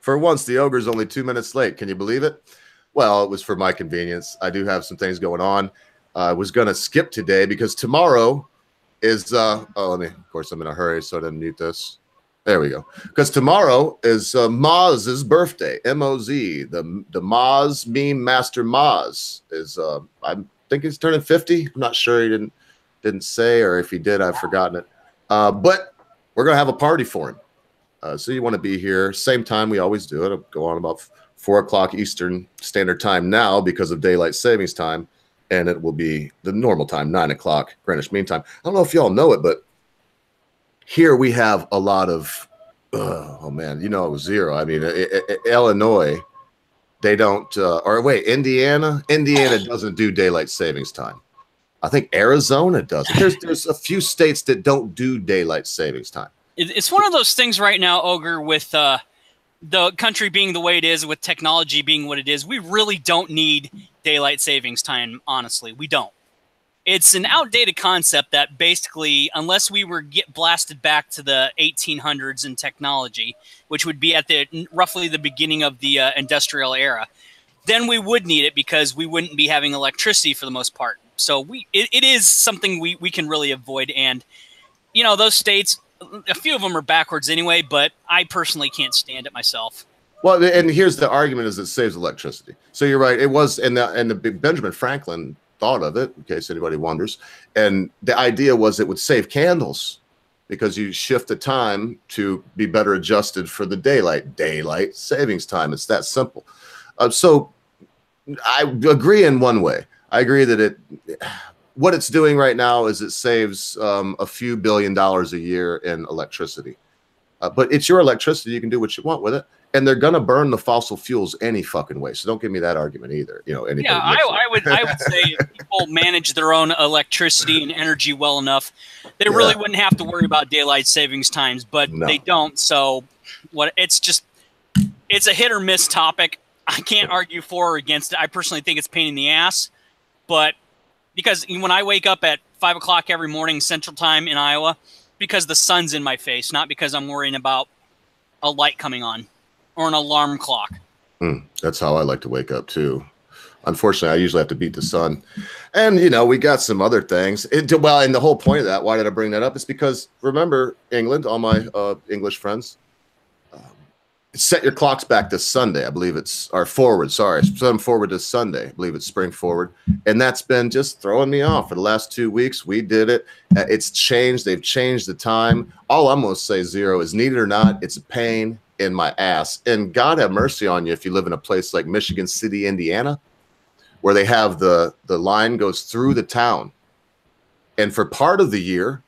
For once, the ogre's only 2 minutes late. Can you believe it? Well, it was for my convenience. I do have some things going on. I was going to skip today because tomorrow is, of course, I'm in a hurry, so I didn't mute this. There we go. Because tomorrow is Moz's birthday, M-O-Z. The Moz meme master Moz is, I think he's turning 50. I'm not sure. He didn't say, or if he did, I've forgotten it. But we're going to have a party for him. So you want to be here. Same time we always do it. It'll go on about 4 o'clock Eastern Standard Time now because of Daylight Savings Time. And it will be the normal time, 9 o'clock Greenwich Mean Time. I don't know if y'all know it, but here we have a lot of, oh man, you know, zero. I mean, Illinois, they don't, or wait, Indiana doesn't do Daylight Savings Time. I think Arizona does. There's a few states that don't do Daylight Savings Time. It's one of those things right now, Ogre, with the country being the way it is, with technology being what it is. We really don't need Daylight Savings Time, honestly. We don't. It's an outdated concept that basically, unless we were get blasted back to the 1800s in technology, which would be at roughly the beginning of the industrial era, then we would need it because we wouldn't be having electricity for the most part. So it is something we can really avoid. And, you know, those states, a few of them are backwards anyway, but I personally can't stand it myself. Well, and here's the argument is it saves electricity. So you're right. It was, and the Benjamin Franklin thought of it, in case anybody wonders. And the idea was it would save candles because you shift the time to be better adjusted for the daylight savings time. It's that simple. So I agree in one way. I agree that what it's doing right now is it saves a few $1 billion a year in electricity. But it's your electricity. You can do what you want with it. And they're going to burn the fossil fuels any fucking way. So don't give me that argument either. You know, yeah, I would say if people manage their own electricity and energy well enough, they really wouldn't have to worry about daylight savings times, but they don't. So it's a hit or miss topic. I can't argue for or against it. I personally think it's a pain in the ass, but because when I wake up at 5 o'clock every morning Central Time in Iowa, because the sun's in my face, not because I'm worrying about a light coming on or an alarm clock. That's how I like to wake up too. Unfortunately, I usually have to beat the sun. And, you know, we got some other things. Well, and the whole point of that, why did I bring that up? Is because, remember, England, all my English friends, set your clocks back to Sunday. I believe forward to Sunday. I believe it's spring forward. And that's been just throwing me off for the last 2 weeks. We did it. It's changed. They've changed the time. All I'm going to say, Zero, is needed or not, it's a pain in my ass. And God have mercy on you if you live in a place like Michigan City, Indiana, where they have the line goes through the town. And for part of the year,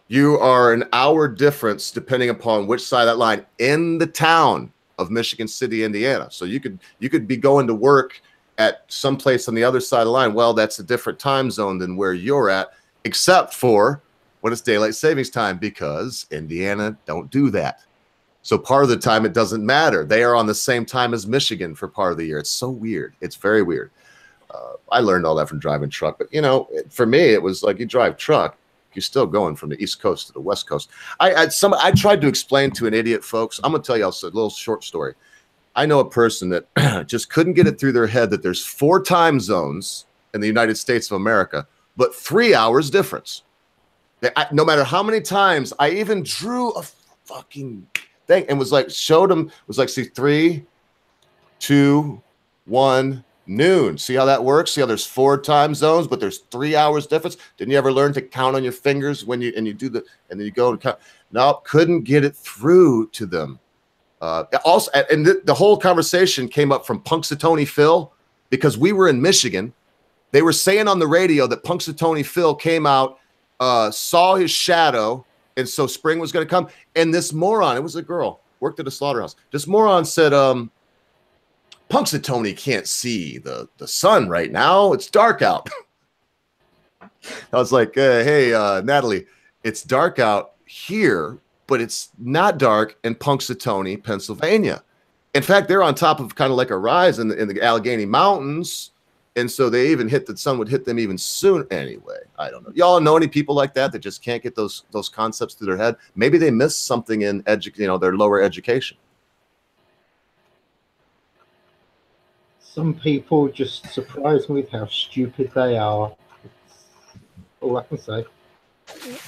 you are an hour difference depending upon which side of that line in the town of Michigan City, Indiana. So you could be going to work at some place on the other side of the line. Well, that's a different time zone than where you're at, except for when it's daylight savings time, because Indiana don't do that. So part of the time it doesn't matter. They are on the same time as Michigan for part of the year. It's so weird. It's very weird. I learned all that from driving truck, but you know, for me, it was like you drive truck, you're still going from the East Coast to the West Coast. I tried to explain to an idiot, folks. I'm gonna tell you a little short story. I know a person that just couldn't get it through their head that there's 4 time zones in the United States of America, but 3 hours difference. No matter how many times I even drew a fucking thing and was like, showed him, was like, see, 3, 2, 1, noon. See how that works? See how there's 4 time zones, but there's 3 hours difference? Didn't you ever learn to count on your fingers when you do the, and then you go and count? No, couldn't get it through to them. Also, and the whole conversation came up from Punxsutawney Phil, because we were in Michigan. They were saying on the radio that Punxsutawney Phil came out, saw his shadow, and so spring was going to come. And this moron, it was a girl, worked at a slaughterhouse. This moron said, Punxsutawney can't see the sun right now. It's dark out. I was like, hey, Natalie, it's dark out here, but it's not dark in Punxsutawney, Pennsylvania. In fact, they're on top of kind of like a rise in the Allegheny Mountains. And so they even hit the sun would hit them even sooner. Anyway, I don't know. Y'all know any people like that just can't get those concepts through their head? Maybe they missed something in their lower education. Some people just surprise me with how stupid they are. That's all I can say.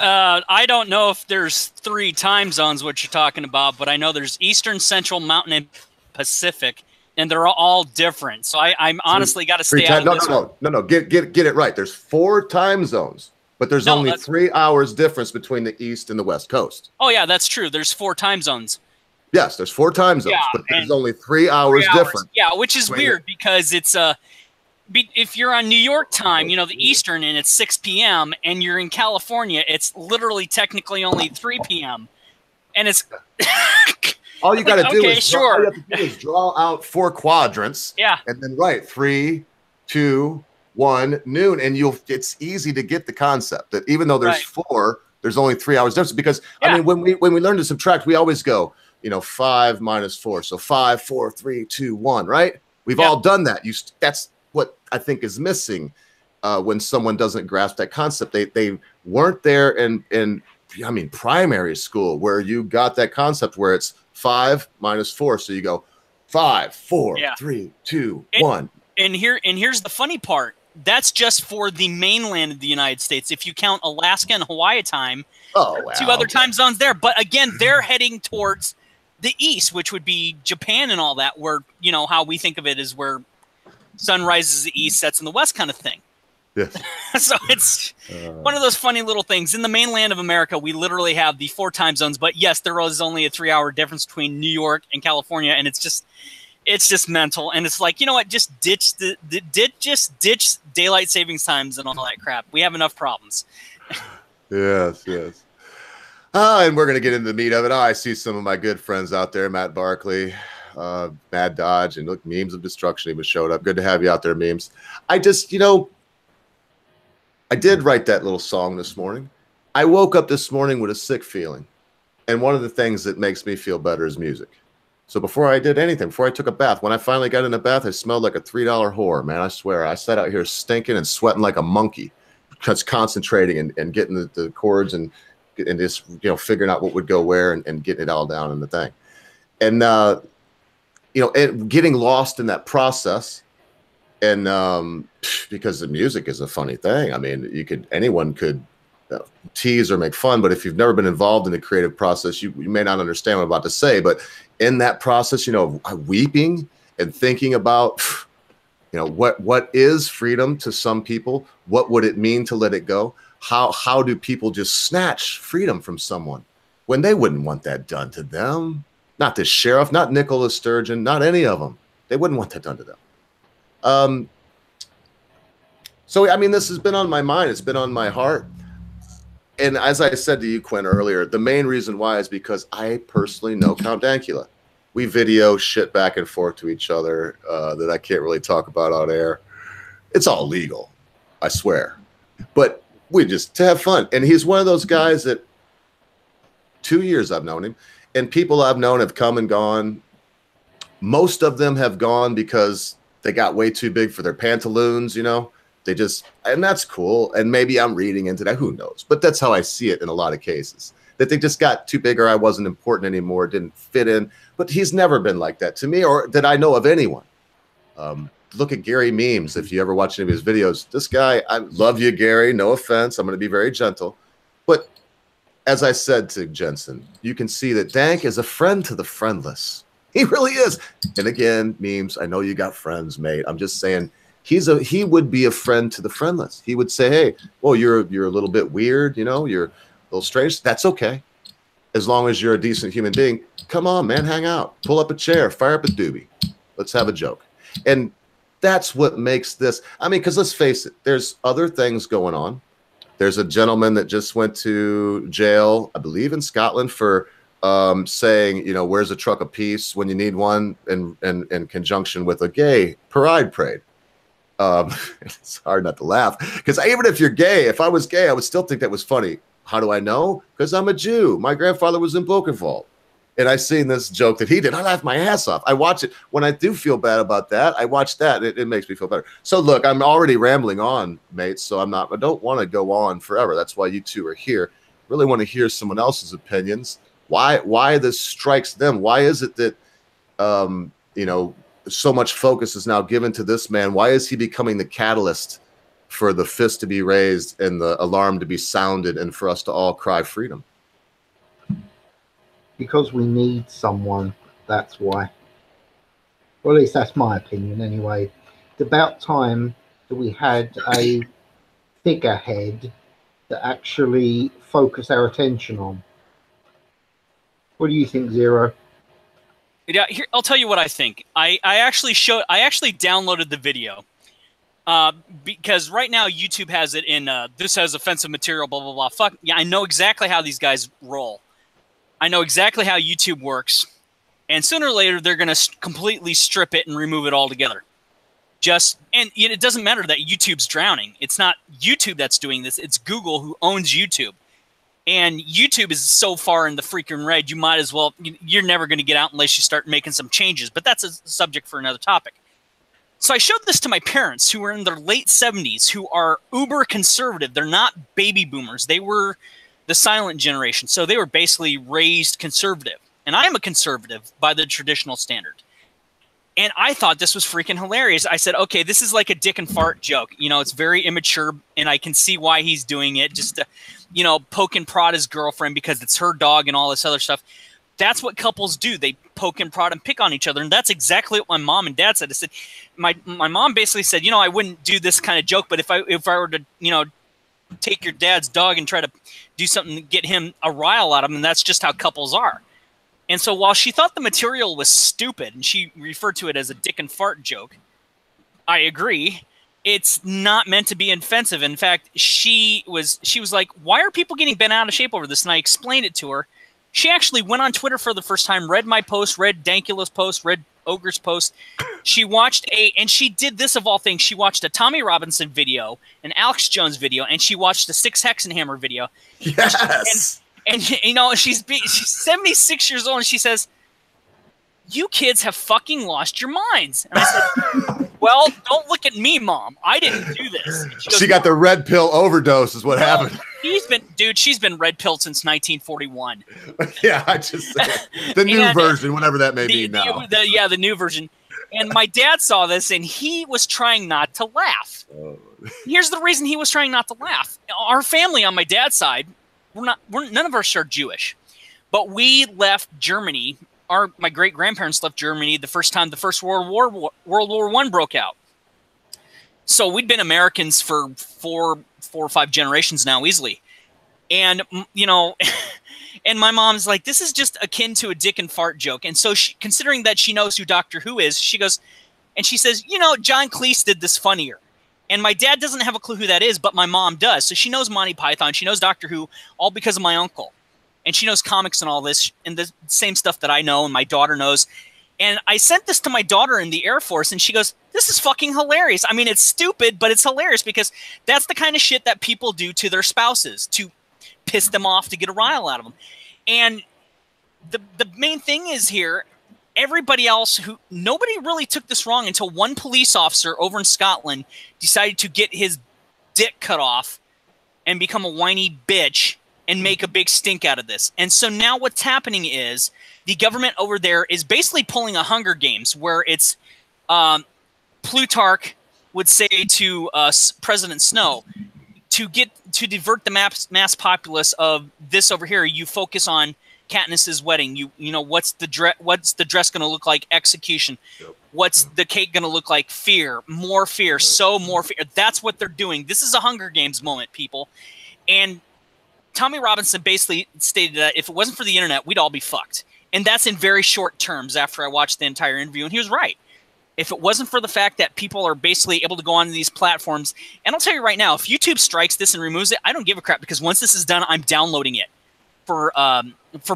I don't know if there's 3 time zones, what you're talking about, but I know there's Eastern, Central, Mountain, and Pacific, and they're all different. So I'm honestly got to stay out of this. No. Get it right. There's 4 time zones, but there's only 3 hours difference between the East and the West Coast. Oh yeah, that's true. There's 4 time zones. Yes, there's 4 time zones, but there's only 3 hours difference. Yeah, which is weird because it's if you're on New York time, the Eastern, and it's 6 p.m., and you're in California, it's literally technically only 3 p.m. And it's all you got to do is draw out 4 quadrants. Yeah, and then 3, 2, 1 noon, and it's easy to get the concept that even though there's 4, there's only 3 hours difference. Because I mean, when we learn to subtract, we always go 5 minus 4, so 5, 4, 3, 2, 1. Right? We've all done that. That's what I think is missing when someone doesn't grasp that concept. They weren't there in primary school where you got that concept where it's 5 minus 4, so you go 5, 4, 3, 2, 1. And here's the funny part. That's just for the mainland of the United States. If you count Alaska and Hawaii time, 2 other time zones there. But again, they're heading towards the east, which would be Japan and all that, where how we think of it is where sun rises the east, sets in the west kind of thing. Yes. So it's one of those funny little things. In the mainland of America, we literally have the 4 time zones, but yes, there was only a 3-hour difference between New York and California, and it's just mental. And it's like, you know what, just ditch daylight savings times and all that crap. We have enough problems. Yes. And we're going to get into the meat of it. I see some of my good friends out there, Matt Barkley, Mad Dodge, and look, Memes of Destruction even showed up. Good to have you out there, Memes. I just, I did write that little song this morning. I woke up this morning with a sick feeling. And one of the things that makes me feel better is music. So before I did anything, before I took a bath, when I finally got in the bath, I smelled like a $3 whore, man. I swear. I sat out here stinking and sweating like a monkey, just concentrating and getting the chords and just, figuring out what would go where and getting it all down in the thing. And, and getting lost in that process. And because the music is a funny thing. I mean, anyone could tease or make fun, but if you've never been involved in the creative process, you may not understand what I'm about to say. But in that process, weeping and thinking about, what is freedom to some people? What would it mean to let it go? How do people just snatch freedom from someone when they wouldn't want that done to them? Not the sheriff, not Nicola Sturgeon, not any of them. They wouldn't want that done to them. So, I mean, this has been on my mind. It's been on my heart. And as I said to you, Quinn, earlier, the main reason why is because I personally know Count Dankula. We video shit back and forth to each other that I can't really talk about on air. It's all legal, I swear. But we just to have fun. And he's one of those guys that 2 years I've known him, and people I've known have come and gone. Most of them have gone because they got way too big for their pantaloons, They just, and that's cool. And maybe I'm reading into that, who knows? But that's how I see it in a lot of cases, that they just got too big, or I wasn't important anymore, didn't fit in. But he's never been like that to me, or that I know of anyone. Look at Gary Memes. If you ever watch any of his videos, this guy, I love you, Gary. No offense. I'm going to be very gentle. But as I said to Jensen, you can see that Dank is a friend to the friendless. He really is. And again, Memes, I know you got friends, mate. I'm just saying, he would be a friend to the friendless. He would say, hey, well, you're a little bit weird, you're a little strange. That's okay. As long as you're a decent human being, come on, man, hang out. Pull up a chair, fire up a doobie. Let's have a joke. And that's what makes this. I mean, because let's face it, there's other things going on. There's a gentleman that just went to jail, I believe in Scotland, for saying, where's a truck of peace when you need one, in conjunction with a gay pride parade. It's hard not to laugh, because even if you're gay, if I was gay, I would still think that was funny. How do I know? Because I'm a Jew. My grandfather was in Bokenwald. and I seen this joke that he did. I laughed my ass off. I watch it when I do feel bad about that. I watch that. It makes me feel better. So look, I'm already rambling on, mates. So I don't want to go on forever. That's why you two are here. Really want to hear someone else's opinions. Why this strikes them? Why is it that you know, so much focus is now given to this man? Why is he becoming the catalyst for the fist to be raised and the alarm to be sounded and for us to all cry freedom? Because we need someone, that's why. Well, at least that's my opinion anyway. It's about time that we had a figurehead that actually focus our attention on. What do you think, Zero? Yeah, here, I'll tell you what I think. I actually downloaded the video because right now YouTube has it in this has offensive material, blah blah blah. Fuck yeah, I know exactly how these guys roll. I know exactly how YouTube works, and sooner or later they're going to completely strip it and remove it altogether. And it doesn't matter that YouTube's drowning. It's not YouTube that's doing this. It's Google who owns YouTube. And YouTube is so far in the freaking red, you might as well, you're never going to get out unless you start making some changes. But that's a subject for another topic. So I showed this to my parents who are in their late 70s, who are uber conservative. They're not baby boomers. They were the silent generation. So they were basically raised conservative. And I am a conservative by the traditional standard. And I thought this was freaking hilarious. I said, okay, this is like a dick and fart joke. You know, it's very immature, and I can see why he's doing it, just to, you know, poke and prod his girlfriend because it's her dog and all this other stuff. That's what couples do. They poke and prod and pick on each other, and that's exactly what my mom and dad said. I said, my mom basically said, you know, I wouldn't do this kind of joke, but if I were to, you know, take your dad's dog and try to do something to get him a rile out of him, and that's just how couples are. And so while she thought the material was stupid, and she referred to it as a dick and fart joke, I agree. It's not meant to be offensive. In fact, she was like, why are people getting bent out of shape over this? And I explained it to her. She actually went on Twitter for the first time, read my post, read Dankula's post, read Ogre's post. She watched and she did this of all things. She watched a Tommy Robinson video, an Alex Jones video, and she watched a Six Hexenhammer video. Yes. And you know, she's 76 years old, and she says, "You kids have fucking lost your minds." And I said, "Well, don't look at me, Mom. I didn't do this." She got the red pill overdose, is what happened. She's been red pilled since 1941. Yeah, I just said the new version, whatever that may be now. The new version. And my dad saw this, and he was trying not to laugh. Oh. Here's the reason he was trying not to laugh. Our family on my dad's side, none of us are Jewish, but we left Germany. My great grandparents left Germany the first time the First World War I broke out. So we'd been Americans for four or five generations now, easily. And you know, and my mom's like, this is just akin to a dick and fart joke. And so considering that she knows who Doctor Who is, she goes, and she says, you know, John Cleese did this funnier. And my dad doesn't have a clue who that is, but my mom does. So she knows Monty Python. She knows Doctor Who, all because of my uncle. And she knows comics and all this, and the same stuff that I know and my daughter knows. And I sent this to my daughter in the Air Force, and she goes, this is fucking hilarious. I mean, it's stupid, but it's hilarious because that's the kind of shit that people do to their spouses to piss them off, to get a rile out of them. And the main thing is here, everybody else nobody really took this wrong until one police officer over in Scotland decided to get his dick cut off and become a whiny bitch and make a big stink out of this. And so now what's happening is the government over there is basically pulling a Hunger Games where it's Plutarch would say to President Snow, to divert the mass populace of this over here, you focus on Katniss's wedding. You know what's the dress going to look like? Execution. Yep. What's the cake going to look like? Fear. More fear. Yep. So more fear. That's what they're doing. This is a Hunger Games moment, people. And Tommy Robinson basically stated that if it wasn't for the internet, we'd all be fucked. And that's in very short terms after I watched the entire interview. And he was right. If it wasn't for the fact that people are basically able to go onto these platforms, and I'll tell you right now, if YouTube strikes this and removes it, I don't give a crap, because once this is done, I'm downloading it for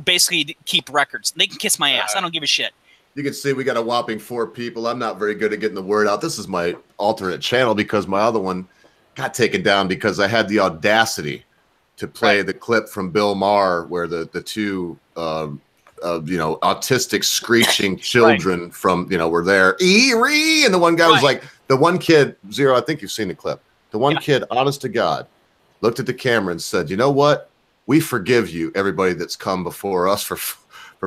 basically to keep records. They can kiss my ass. I don't give a shit. You can see we got a whopping 4 people. I'm not very good at getting the word out. This is my alternate channel because my other one got taken down because I had the audacity to play the clip from Bill Maher where the two you know, autistic screeching children from, you know, were there. Eerie. And the one guy was like, the one kid, Zero, I think you've seen the clip. The one kid, honest to God, looked at the camera and said, you know what? We forgive you, everybody that's come before us for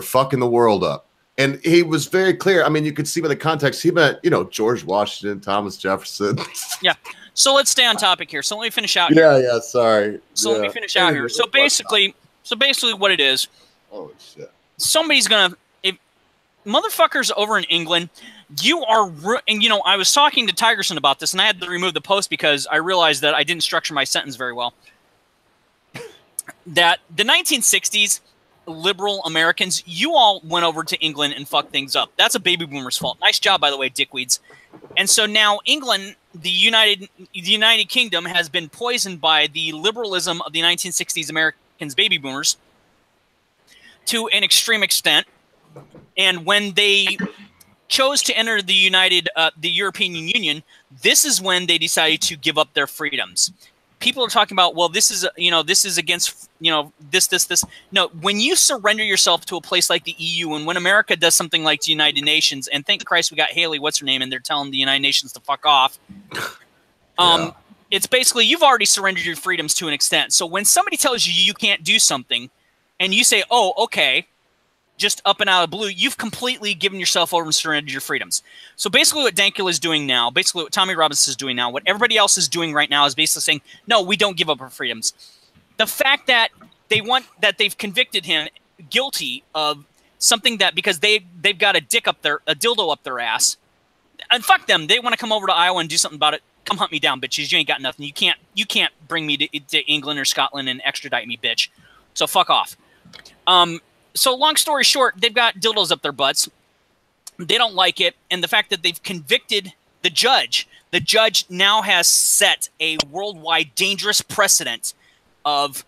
fucking the world up. And he was very clear. I mean, you could see by the context, he meant, you know, George Washington, Thomas Jefferson. Yeah. So let's stay on topic here. So let me finish out here. Yeah, sorry. So let me finish out here. So basically what it is, holy shit. Somebody's going to, if motherfuckers over in England, you are, and you know, I was talking to Tigerson about this, and I had to remove the post because I realized that I didn't structure my sentence very well. That the 1960s, liberal Americans, you all went over to England and fucked things up. That's a baby boomer's fault. Nice job, by the way, dickweeds. And so now England, the United Kingdom, has been poisoned by the liberalism of the 1960s Americans, baby boomers, to an extreme extent. And when they chose to enter the European Union, this is when they decided to give up their freedoms. People are talking about, well, this is, you know, this is against, you know, this. No, when you surrender yourself to a place like the EU, and when America does something like the United Nations, and thank Christ we got Haley, what's her name, and they're telling the United Nations to fuck off. It's basically, you've already surrendered your freedoms to an extent. So when somebody tells you you can't do something, and you say, oh, okay, just up and out of the blue, you've completely given yourself over and surrendered your freedoms. So basically what Dankula is doing now, basically what Tommy Robinson is doing now, what everybody else is doing right now is basically saying, no, we don't give up our freedoms. The fact that they've convicted him guilty of something that, because they've got a dildo up their ass, and fuck them, they want to come over to Iowa and do something about it. Come hunt me down, bitches. You ain't got nothing. You can't bring me to England or Scotland and extradite me, bitch. So fuck off. So long story short, they've got dildos up their butts. They don't like it. And the fact that they've convicted the judge now has set a worldwide dangerous precedent of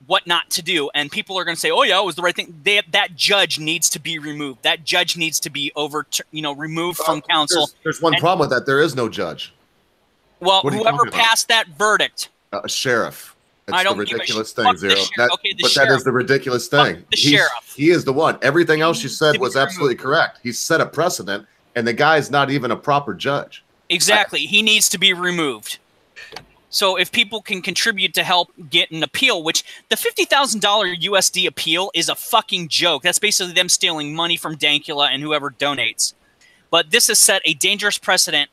what not to do. And people are going to say, oh yeah, it was the right thing. That judge needs to be removed. That judge needs to be removed from council. There's one problem with that. There is no judge. Well, whoever passed that verdict. A sheriff. It's I don't the give ridiculous a thing, Zero. That is the ridiculous thing. He is the one. Everything else you said was absolutely correct. He set a precedent, and the guy's not even a proper judge. Exactly. He needs to be removed. So if people can contribute to help get an appeal, which the $50,000 USD appeal is a fucking joke. That's basically them stealing money from Dankula and whoever donates. But this has set a dangerous precedent,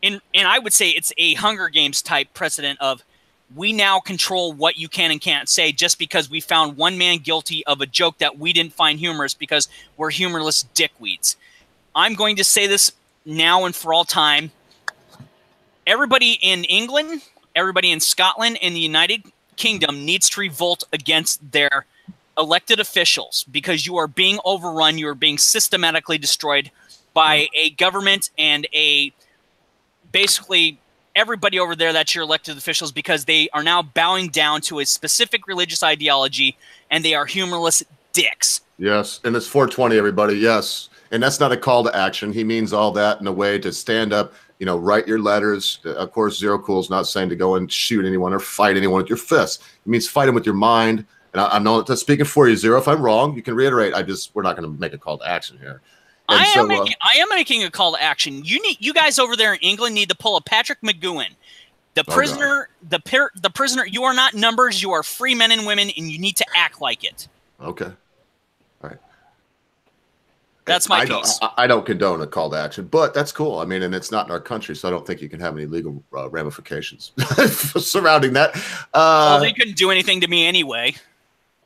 and I would say it's a Hunger Games type precedent of, we now control what you can and can't say just because we found one man guilty of a joke that we didn't find humorous because we're humorless dickweeds. I'm going to say this now and for all time. Everybody in England, everybody in Scotland, and the United Kingdom needs to revolt against their elected officials because you are being overrun. You are being systematically destroyed by a government and basically everybody over there that's your elected officials, because they are now bowing down to a specific religious ideology, and they are humorless dicks. Yes, and it's 420, everybody. Yes, and that's not a call to action. He means all that in a way to stand up, you know, write your letters. Of course, Zero Cool's not saying to go and shoot anyone or fight anyone with your fists. It means fight them with your mind. And I know that's speaking for you, Zero. If I'm wrong, you can reiterate. We're not going to make a call to action here. I am making a call to action. You guys over there in England need to pull a Patrick McGowan. The prisoner, the prisoner. You are not numbers. You are free men and women, and you need to act like it. Okay, all right. That's my piece. I don't condone a call to action, but that's cool. I mean, and it's not in our country, so I don't think you can have any legal ramifications surrounding that. Well, they couldn't do anything to me anyway.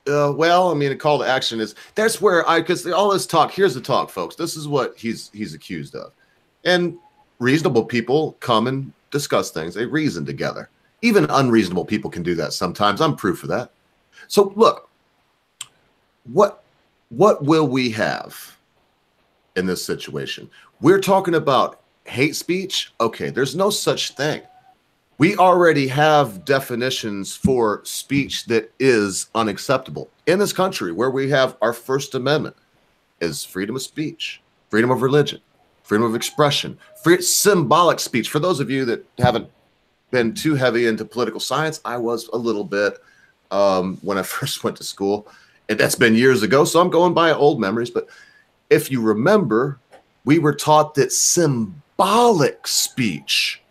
Well, I mean, a call to action that's where because all this talk, here's the talk, folks. This is what he's accused of. And reasonable people come and discuss things. They reason together. Even unreasonable people can do that sometimes. I'm proof of that. So look, what will we have in this situation? We're talking about hate speech. Okay, there's no such thing. We already have definitions for speech that is unacceptable in this country, where we have our First Amendment is freedom of speech, freedom of religion, freedom of expression, symbolic speech. For those of you that haven't been too heavy into political science, I was a little bit when I first went to school. And that's been years ago, so I'm going by old memories. But if you remember, we were taught that symbolic speech,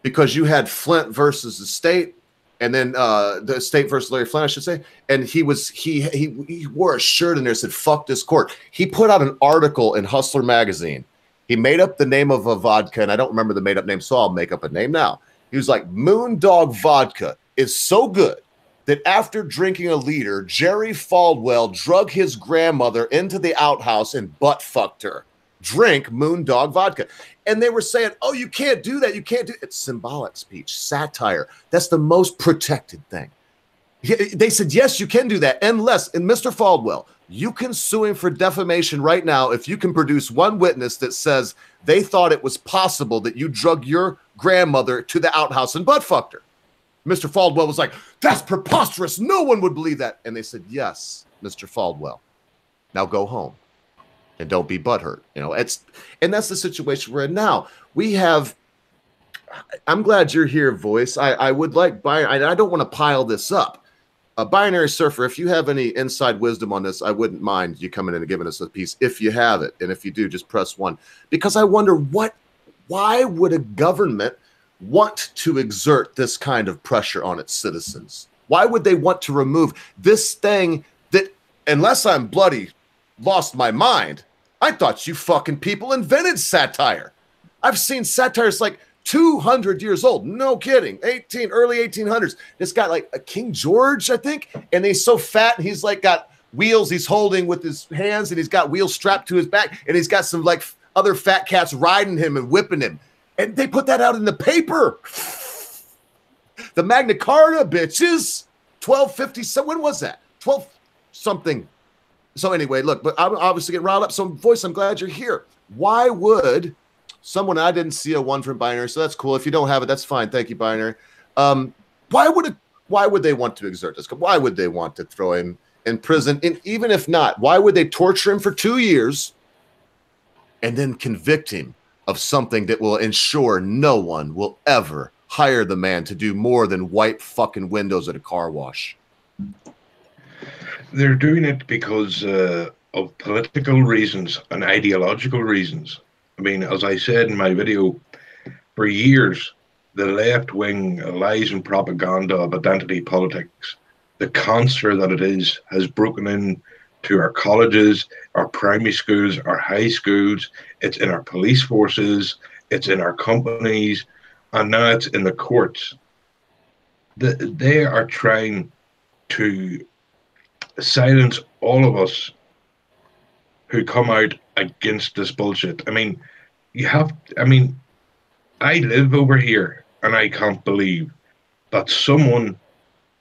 because you had Flint versus the state, and then the state versus Larry Flint, I should say. And he wore a shirt in there that said, "Fuck this court." He put out an article in Hustler magazine. He made up the name of a vodka, and I don't remember the made up name, so I'll make up a name now. He was like, "Moondog vodka is so good that after drinking a liter, Jerry Falwell drug his grandmother into the outhouse and butt fucked her. Drink Moondog vodka." And they were saying, "Oh, you can't do that. You can't do it." It's symbolic speech, satire. That's the most protected thing. They said, yes, you can do that. Unless, and Mr. Falwell, you can sue him for defamation right now if you can produce one witness that says they thought it was possible that you drug your grandmother to the outhouse and butt fucked her. Mr. Falwell was like, "That's preposterous. No one would believe that." And they said, "Yes, Mr. Falwell. Now go home and don't be butthurt." And that's the situation we're in now. We have, I'm glad you're here, Voice. I would like, I don't want to pile this up. Binary Surfer, if you have any inside wisdom on this, I wouldn't mind you coming in and giving us a piece if you have it. And if you do, just press 1. Because I wonder why would a government want to exert this kind of pressure on its citizens? Why would they want to remove this thing that, unless I'm bloody lost my mind, I thought you fucking people invented satire. I've seen satires like 200 years old. No kidding. Early 1800s. This guy like a King George, I think. And he's so fat. And he's like got wheels he's holding with his hands. And he's got wheels strapped to his back. And he's got some like other fat cats riding him and whipping him. And they put that out in the paper. The Magna Carta, bitches. 1250. So when was that? 12 something. So anyway, look, but I'm obviously getting riled up. So Voice, I'm glad you're here. Why would someone, I didn't see a 1 from Binary, so that's cool. If you don't have it, that's fine. Thank you, Binary. Why would they want to exert this? Why would they want to throw him in prison? And even if not, why would they torture him for 2 years and then convict him of something that will ensure no one will ever hire the man to do more than wipe fucking windows at a car wash? They're doing it because of political reasons and ideological reasons. I mean, as I said in my video, for years, the left-wing lies and propaganda of identity politics, the cancer that it is, has broken into our colleges, our primary schools, our high schools. It's in our police forces, it's in our companies, and now it's in the courts. They are trying to silence all of us who come out against this bullshit. I mean, I live over here and I can't believe that someone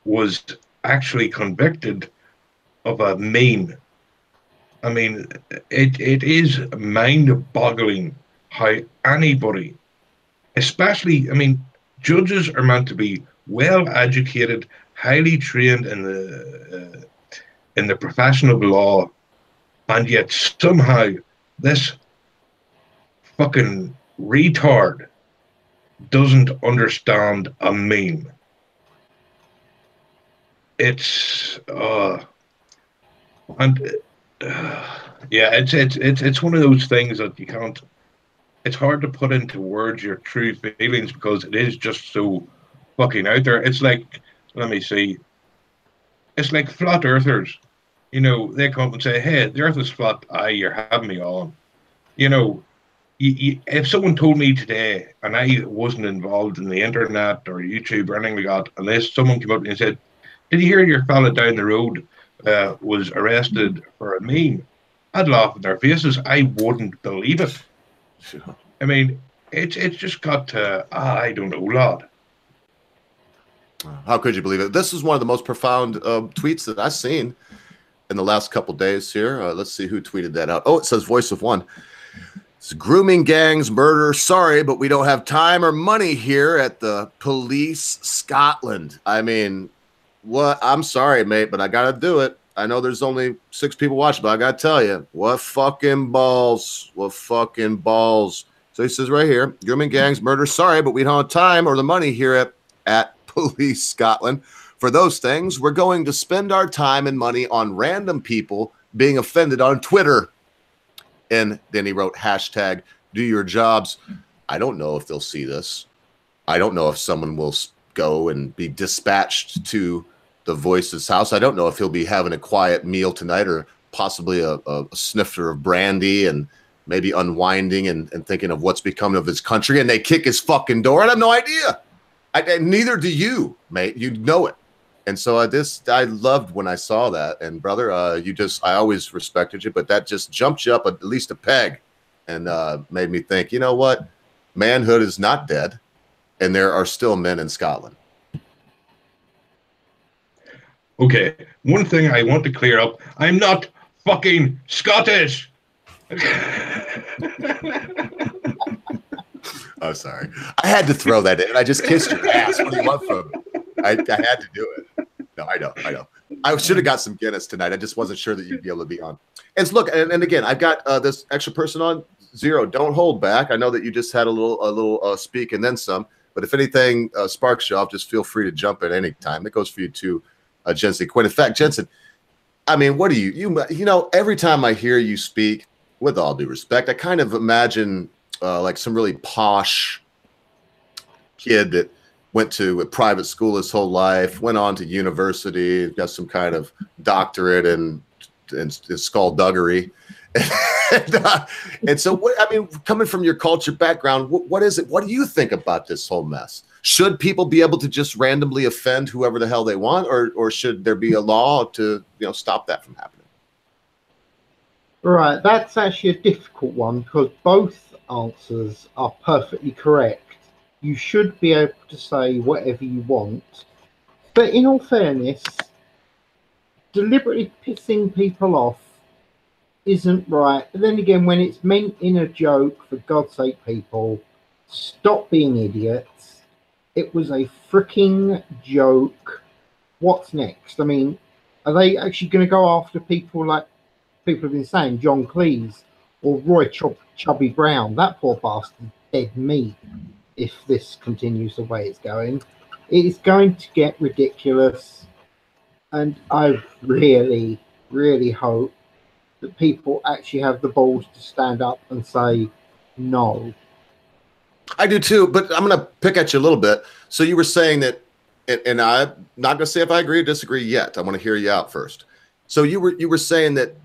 was actually convicted of a meme. I mean, it is mind-boggling how anybody, especially, I mean, judges are meant to be well-educated, highly trained in the profession of law, and yet somehow this fucking retard doesn't understand a meme. It's it's one of those things that you can't. It's hard to put into words your true feelings because it is just so fucking out there. It's like, let me see. It's like flat earthers. You know, they come up and say, "Hey, the earth is flat. Aye, you're having me on." You know, if someone told me today, and I wasn't involved in the internet or YouTube or anything like that, unless someone came up and said, "Did you hear your fella down the road was arrested for a meme?" I'd laugh in their faces. I wouldn't believe it. Sure. I mean, it's just got to, I don't know, lad. How could you believe it? This is one of the most profound tweets that I've seen in the last couple days here. Let's see who tweeted that out. Oh, it says Voice of One. It's grooming gangs, murder. Sorry, but we don't have time or money here at the Police Scotland. I mean, what? I'm sorry, mate, but I got to do it. I know there's only 6 people watching, but I got to tell you, what fucking balls. What fucking balls. So he says right here, grooming gangs, murder. Sorry, but we don't have time or the money here at Police Scotland. For those things, we're going to spend our time and money on random people being offended on Twitter. And then he wrote hashtag do your jobs. I don't know if they'll see this. I don't know if someone will go and be dispatched to the Voice's house. I don't know if he'll be having a quiet meal tonight or possibly a snifter of brandy and maybe unwinding and thinking of what's becoming of his country. And they kick his fucking door. I have no idea. Neither do you, mate. You know it. And so I loved when I saw that. And brother, I always respected you, but that just jumped you up at least a peg and made me think, you know what? Manhood is not dead. And there are still men in Scotland. Okay, one thing I want to clear up. I'm not fucking Scottish. Oh, sorry. I had to throw that in. I just kissed your ass. What do you want from me? I had to do it. No, I know. I should have got some Guinness tonight. I just wasn't sure that you'd be able to be on. And look, and again, I've got this extra person on. Zero, don't hold back. I know that you just had a little speak and then some. But if anything sparks you off, just feel free to jump in any time. That goes for you too, Jensen Quinn. In fact, Jensen, I mean, what do you know, every time I hear you speak, with all due respect, I kind of imagine like some really posh kid that went to a private school his whole life, went on to university, got some kind of doctorate in skullduggery. And so, what, I mean, coming from your culture background, what is it? What do you think about this whole mess? Should people be able to just randomly offend whoever the hell they want, or should there be a law to stop that from happening? Right, that's actually a difficult one because both answers are perfectly correct. You should be able to say whatever you want, but in all fairness, deliberately pissing people off isn't right. But then again, when it's meant in a joke, for God's sake, people, stop being idiots. It was a freaking joke. What's next? I mean, are they actually going to go after people like people have been saying, John Cleese or Roy Chubby Brown? That poor bastard, dead meat. If this continues the way it's going, it is going to get ridiculous. And I really, really hope that people actually have the balls to stand up and say no. I do too, but I'm going to pick at you a little bit. So you were saying that, and I'm not going to say if I agree or disagree yet. I want to hear you out first. So you were saying that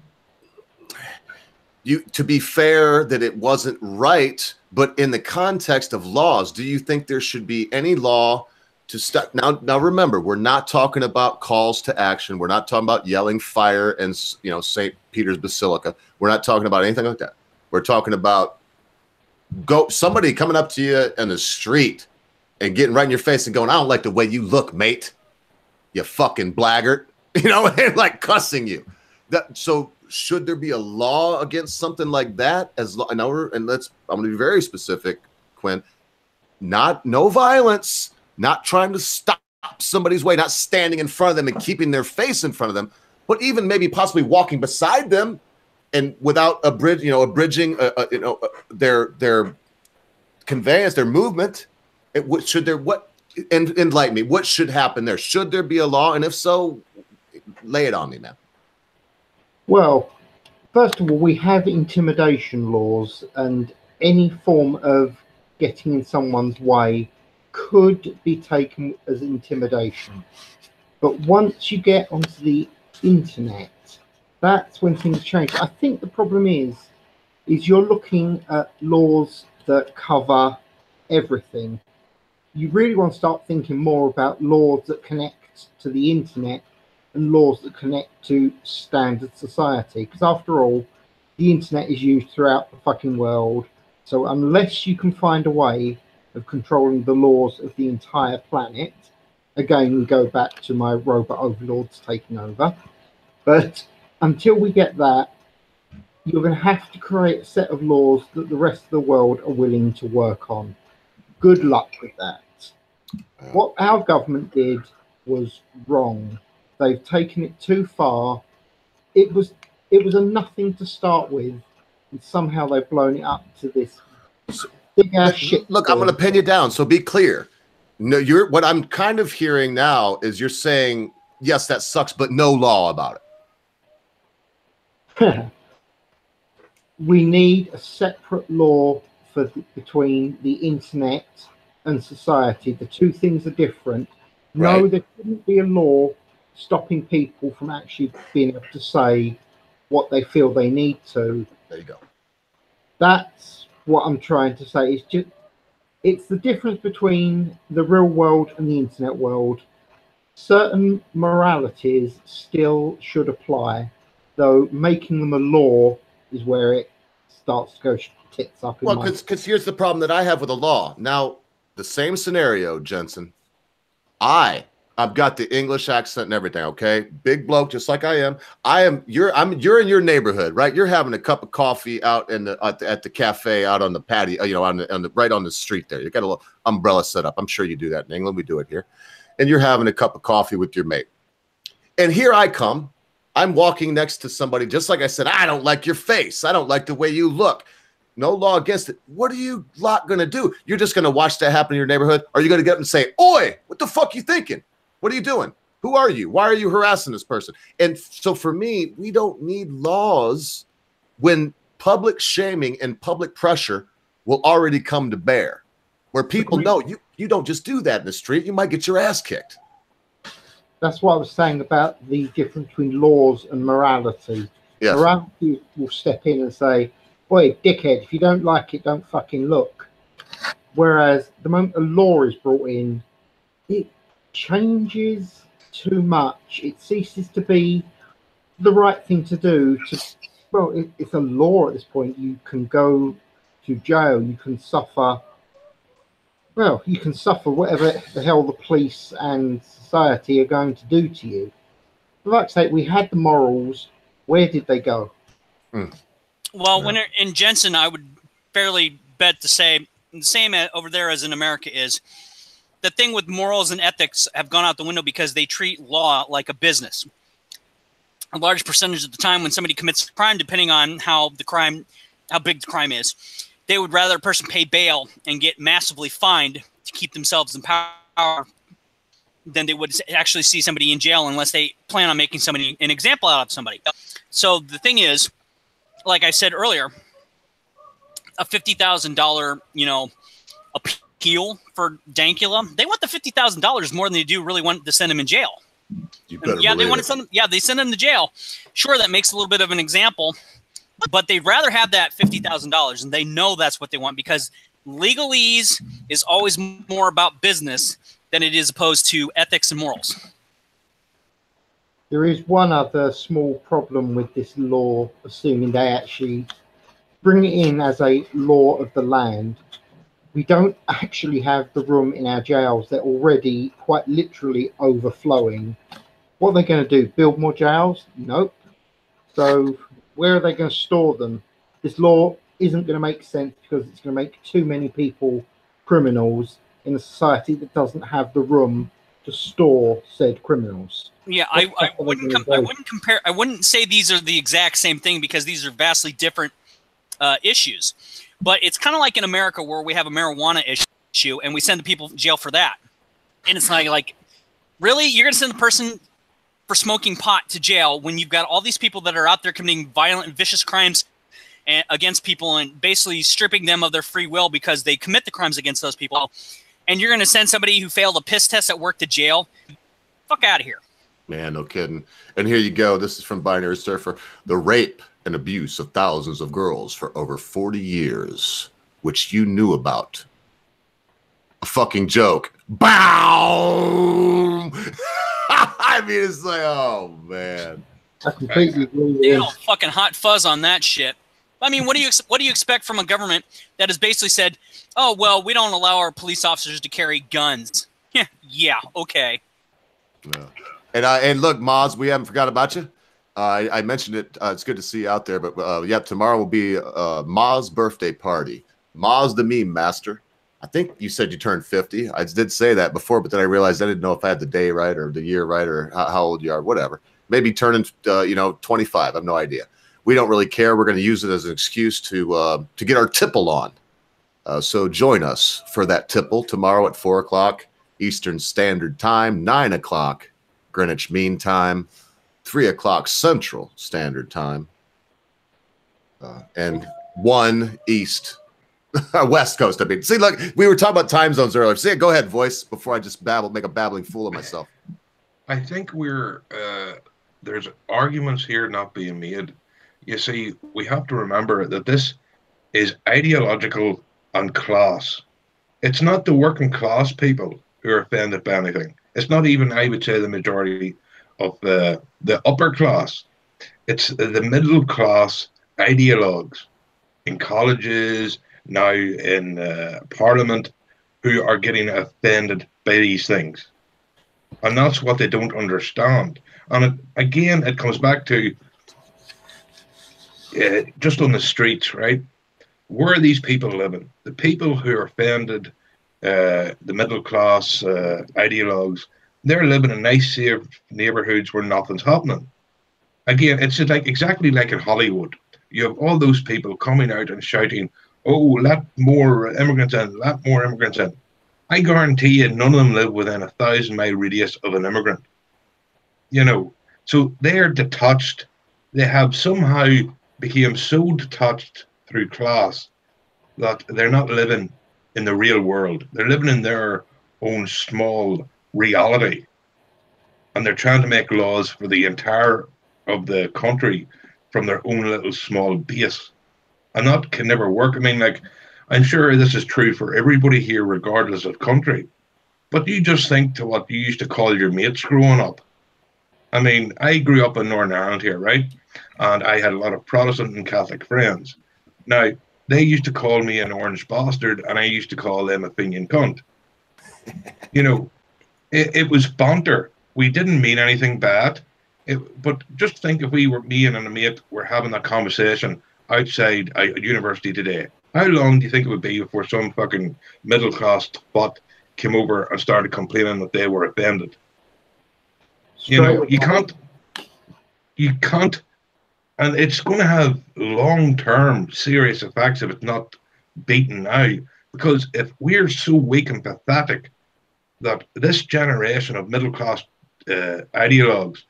to be fair, that it wasn't right, but in the context of laws, do you think there should be any law to stop? Now remember, we're not talking about calls to action. We're not talking about yelling fire and St. Peter's Basilica. We're not talking about anything like that. We're talking about somebody coming up to you in the street and getting right in your face and going, I don't like the way you look, mate. You fucking blackguard. And like cussing you. So should there be a law against something like that? I'm going to be very specific, Quinn. No violence, not trying to stop somebody's way, not standing in front of them and keeping their face in front of them, but even maybe possibly walking beside them and without abridging their conveyance, their movement. Enlighten me. What should happen there? Should there be a law? And if so, lay it on me, man. Well, first of all, we have intimidation laws, and any form of getting in someone's way could be taken as intimidation. But once you get onto the internet, that's when things change. I think the problem is you're looking at laws that cover everything. You really want to start thinking more about laws that connect to the internet and laws that connect to standard society. Because after all, the internet is used throughout the fucking world. So unless you can find a way of controlling the laws of the entire planet, again, we go back to my robot overlords taking over. But until we get that, you're going to have to create a set of laws that the rest of the world are willing to work on. Good luck with that. What our government did was wrong. They've taken it too far. It was a nothing to start with, and somehow they've blown it up to this big ass shit. Look, I'm going to pin you down. So be clear. No, what I'm kind of hearing now is you're saying, yes, that sucks, but no law about it. We need a separate law between the internet and society. The two things are different. Right. No, there shouldn't be a law stopping people from actually being able to say what they feel they need to. There you go. That's what I'm trying to say. It's the difference between the real world and the internet world. Certain moralities still should apply, though making them a law is where it starts to go tits up. Well, because here's the problem that I have with the law. Now, the same scenario, Jensen. I've got the English accent and everything, okay? Big bloke, just like I am. You're in your neighborhood, right? You're having a cup of coffee out in at the cafe out on the patio, you know, right on the street there. You got a little umbrella set up. I'm sure you do that in England. We do it here. And you're having a cup of coffee with your mate. And here I come. I'm walking next to somebody, just like I said, I don't like your face. I don't like the way you look. No law against it. What are you lot going to do? You're just going to watch that happen in your neighborhood? Or are you going to get up and say, oi, what the fuck you thinking? What are you doing? Who are you? Why are you harassing this person? And so for me, we don't need laws when public shaming and public pressure will already come to bear, where people know you don't just do that in the street. You might get your ass kicked. That's what I was saying about the difference between laws and morality. Yes. Morality will step in and say, boy, dickhead, if you don't like it, don't fucking look. Whereas the moment a law is brought in, it changes too much. It ceases to be the right thing to do. It's a law at this point. You can go to jail. You can suffer. Well, you can suffer whatever the hell the police and society are going to do to you. For fuck's sake, we had the morals. Where did they go? Well, when in Jensen, I would fairly bet to say the same over there as in America is the thing with morals and ethics have gone out the window because they treat law like a business. A large percentage of the time when somebody commits a crime, depending on how big the crime is, they would rather a person pay bail and get massively fined to keep themselves in power than they would actually see somebody in jail unless they plan on making somebody an example out of somebody. So the thing is, like I said earlier, a $50,000, appeal for Dankula, they want the $50,000 more than they do really want to send him in jail. They want to send him. Yeah, they send him to jail. Sure, that makes a little bit of an example, but they'd rather have that $50,000, and they know that's what they want because legalese is always more about business than it is opposed to ethics and morals. There is one other small problem with this law, assuming they actually bring it in as a law of the land. We don't actually have the room in our jails. They're already quite literally overflowing. What are they going to do? Build more jails? Nope. So where are they going to store them? This law isn't going to make sense because it's going to make too many people criminals in a society that doesn't have the room to store said criminals. Yeah, I wouldn't say these are the exact same thing because these are vastly different issues. But it's kind of like in America where we have a marijuana issue and we send the people to jail for that. And it's like, really? You're going to send the person for smoking pot to jail when you've got all these people that are out there committing violent and vicious crimes against people and basically stripping them of their free will because they commit the crimes against those people. And you're going to send somebody who failed a piss test at work to jail? Fuck out of here. Man, no kidding. And here you go. This is from Binary Surfer. The rape and abuse of thousands of girls for over 40 years, which you knew about. A fucking joke. Bow! I mean, it's like, oh, man. I completely agree with They this. don't fucking hot fuzz on that shit. I mean, what do you expect from a government that has basically said, oh, well, we don't allow our police officers to carry guns? Yeah, okay. No. And look, Maz, we haven't forgot about you. I mentioned it. It's good to see you out there. But yeah, tomorrow will be Maz's birthday party. Maz the meme master. I think you said you turned 50. I did say that before, but then I realized I didn't know if I had the day right or the year right or how old you are, whatever. Maybe turning 25. I have no idea. We don't really care. We're going to use it as an excuse to get our tipple on. So join us for that tipple tomorrow at 4 o'clock. Eastern Standard Time, 9 o'clock Greenwich Mean Time, 3 o'clock Central Standard Time, and 1 East, West Coast. I mean, see, look, we were talking about time zones earlier. See, go ahead, voice, before I just make a babbling fool of myself. I think there's arguments here not being made. You see, we have to remember that this is ideological and class. It's not the working class people who are offended by anything. It's not even, I would say, the majority of the upper class. It's the middle class ideologues in colleges, now in Parliament, who are getting offended by these things. And that's what they don't understand. And again, it comes back to just on the streets, right? Where are these people living? The people who are offended, the middle class ideologues, they're living in nice, safe neighborhoods where nothing's happening. Again, it's like exactly like in Hollywood. You have all those people coming out and shouting, "Oh, let more immigrants in, let more immigrants in." I guarantee you none of them live within a 1,000-mile radius of an immigrant. You know, so they're detached. They have somehow become so detached through class that they're not living in the real world. They're living in their own small reality. And they're trying to make laws for the entire of the country from their own little small base. And that can never work. I mean, like, I'm sure this is true for everybody here, regardless of country. But you just think to what you used to call your mates growing up. I mean, I grew up in Northern Ireland here, right? And I had a lot of Protestant and Catholic friends. Now, they used to call me an orange bastard, and I used to call them a Fenian cunt. You know, it was banter. We didn't mean anything bad. But just think if me and a mate were having that conversation outside a university today. How long do you think it would be before some fucking middle-class twat came over and started complaining that they were offended? You know, you can't, and it's going to have long-term serious effects if it's not beaten now. Because if we're so weak and pathetic that this generation of middle-class ideologues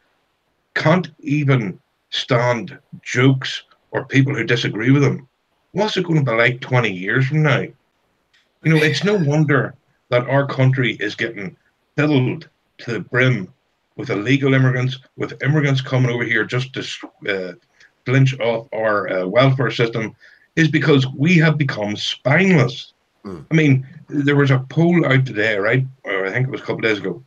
can't even stand jokes or people who disagree with them, what's it going to be like 20 years from now? You know, it's no wonder that our country is getting filled to the brim with illegal immigrants, with immigrants coming over here just to flinch off our welfare system, is because we have become spineless. I mean, there was a poll out today, right? Or I think it was a couple of days ago.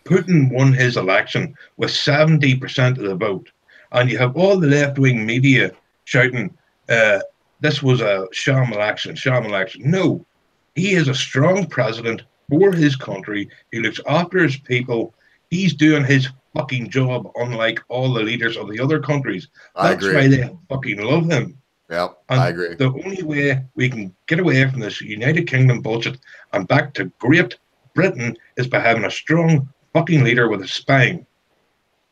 Putin won his election with 70% of the vote. And you have all the left-wing media shouting, this was a sham election, sham election. No, he is a strong president for his country. He looks after his people. He's doing his fucking job, unlike all the leaders of the other countries. That's why they fucking love him. Yep, and I agree. The only way we can get away from this United Kingdom bullshit and back to Great Britain is by having a strong fucking leader with a spine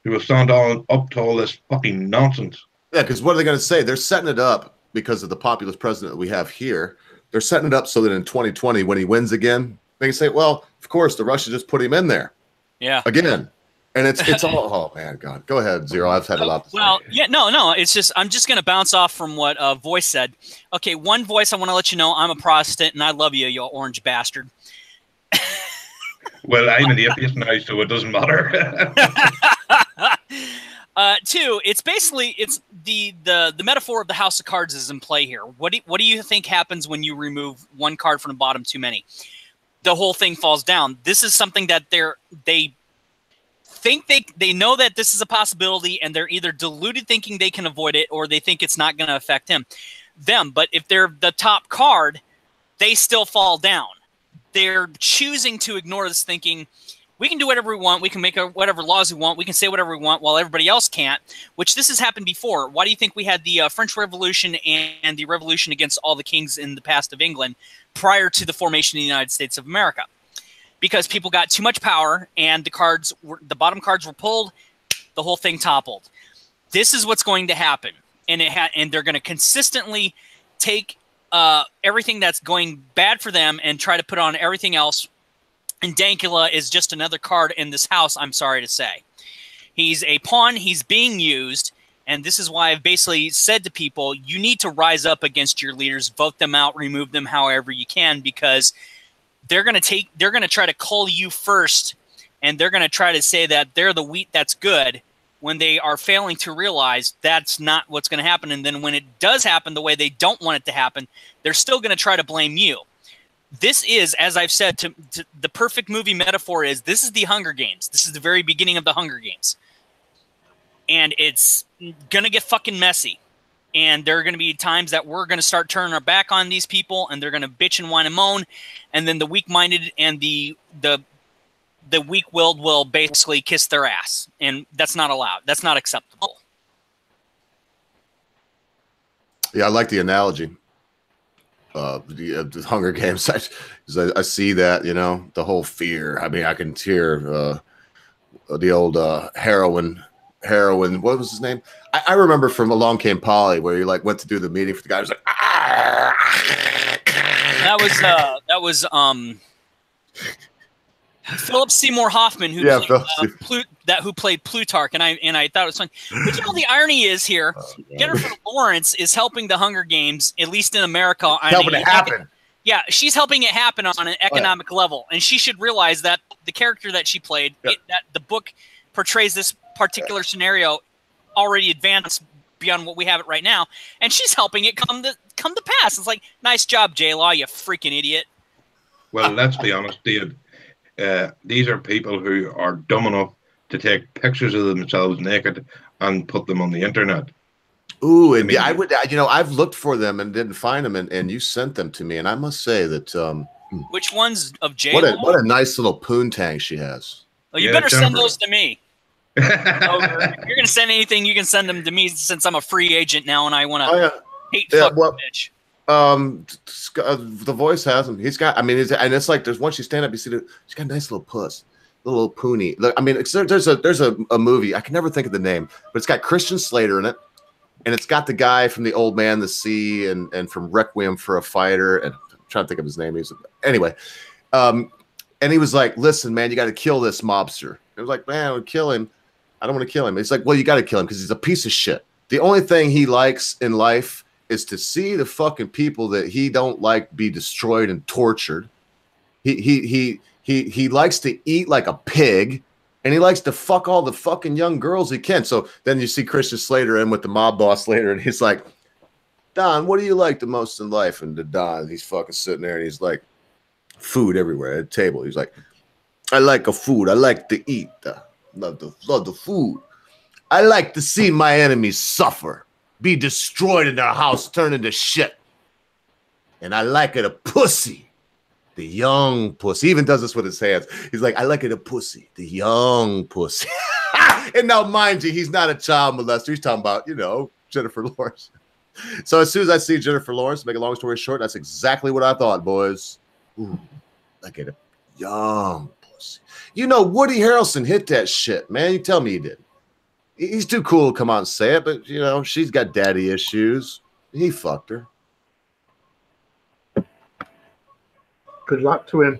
who will stand up to all this fucking nonsense. Yeah, because what are they going to say? They're setting it up because of the populist president that we have here. They're setting it up so that in 2020, when he wins again, they can say, well, of course, the Russians just put him in there. Yeah. Again. And it's all, oh, man, God. Go ahead, Zero. I've had a lot to say. Well, yeah, no. It's just, I'm just going to bounce off from what Voice said. Okay, one, Voice, I want to let you know I'm a Protestant, and I love you, you orange bastard. Well, I'm an atheist now, so it doesn't matter. Two, it's basically the metaphor of the House of Cards is in play here. What do you think happens when you remove one card from the bottom too many? The whole thing falls down. This is something that they think they know that this is a possibility, and they're either deluded thinking they can avoid it, or they think it's not going to affect them. But if they're the top card, they still fall down. They're choosing to ignore this, thinking we can do whatever we want. We can make whatever laws we want. We can say whatever we want while everybody else can't, which this has happened before. Why do you think we had the French Revolution and the revolution against all the kings in the past of England prior to the formation of the United States of America? Because people got too much power and the bottom cards were pulled, the whole thing toppled. This is what's going to happen. And they're going to consistently take everything that's going bad for them and try to put on everything else And Dankula is just another card in this house, I'm sorry to say. He's a pawn. He's being used. And this is why I've basically said to people, you need to rise up against your leaders, vote them out, remove them however you can, because they're going to try to cull you first, and they're going to try to say that they're the wheat that's good when they are failing to realize that's not what's going to happen. And then when it does happen the way they don't want it to happen, they're still going to try to blame you. This is, as I've said, to the perfect movie metaphor is, this is the Hunger Games. This is the very beginning of the Hunger Games. And it's going to get fucking messy. And there are going to be times that we're going to start turning our back on these people, and they're going to bitch and whine and moan. And then the weak-minded and the weak-willed will basically kiss their ass. And that's not allowed. That's not acceptable. Yeah, I like the analogy. The Hunger Games. I see that, you know, the whole fear. I mean, I can hear the old heroin. What was his name? I remember from Along Came Polly, where he like went to do the meeting for the guy. He was like, that was Philip Seymour Hoffman, who played Plutarch, and I thought it was fun. But you know, the irony is here, Jennifer Lawrence is helping the Hunger Games, at least in America, helping it happen. Yeah, she's helping it happen on an economic level, and she should realize that the character that she played, that the book portrays this particular scenario already advanced beyond what we have it right now, and she's helping it come to pass. It's like, nice job, J-Law, you freaking idiot. Well, let's be honest, Dave. These are people who are dumb enough to take pictures of themselves naked and put them on the internet. Ooh, and I would, you know, I've looked for them and didn't find them, and you sent them to me, and I must say that which ones of J-Law? What a nice little poontang she has. Well, you better send those to me. If you're gonna send anything, you can send them to me, since I'm a free agent now and I want to hate fuck bitch. The voice has him. He's got. I mean, and it's like there's once you stand up, you see she's got a nice little puss, little poonie. I mean, there's a movie. I can never think of the name, but it's got Christian Slater in it, and it's got the guy from The Old Man, the Sea, and from Requiem for a Fighter, and I'm trying to think of his name. Anyway, and he was like, "Listen, man, you got to kill this mobster." It was like, "Man, I would kill him. I don't want to kill him." It's like, well, you got to kill him because he's a piece of shit. The only thing he likes in life is to see the fucking people that he don't like be destroyed and tortured. He likes to eat like a pig, and he likes to fuck all the fucking young girls he can. So then you see Christian Slater in with the mob boss later, and he's like, "Don, what do you like the most in life?" And the Don, he's fucking sitting there, and he's like, food everywhere at the table. He's like, "I like a food. I like to eat. Love the food. I like to see my enemies suffer, be destroyed in their house, turn into shit. And I like it a pussy, the young pussy." He even does this with his hands. He's like, "I like it a pussy, the young pussy." And now, mind you, he's not a child molester. He's talking about, you know, Jennifer Lawrence. So as soon as I see Jennifer Lawrence, to make a long story short, that's exactly what I thought, boys. Ooh, like it a young pussy. You know, Woody Harrelson hit that shit, man. You tell me he did. He's too cool to come out and say it, but, you know, she's got daddy issues. He fucked her. Good luck to him.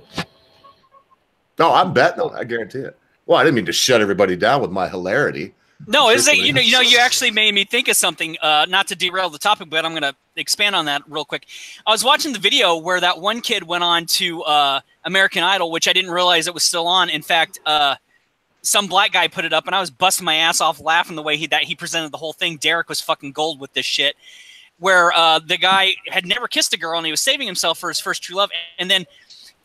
No, I'm betting on it. I guarantee it. Well, I didn't mean to shut everybody down with my hilarity. No, is it, you know, you actually made me think of something, not to derail the topic, but I'm going to expand on that real quick. I was watching the video where that one kid went on to American Idol, which I didn't realize it was still on. In fact, some black guy put it up, and I was busting my ass off laughing the way he presented the whole thing. Derek was fucking gold with this shit, where the guy had never kissed a girl, and he was saving himself for his first true love. And then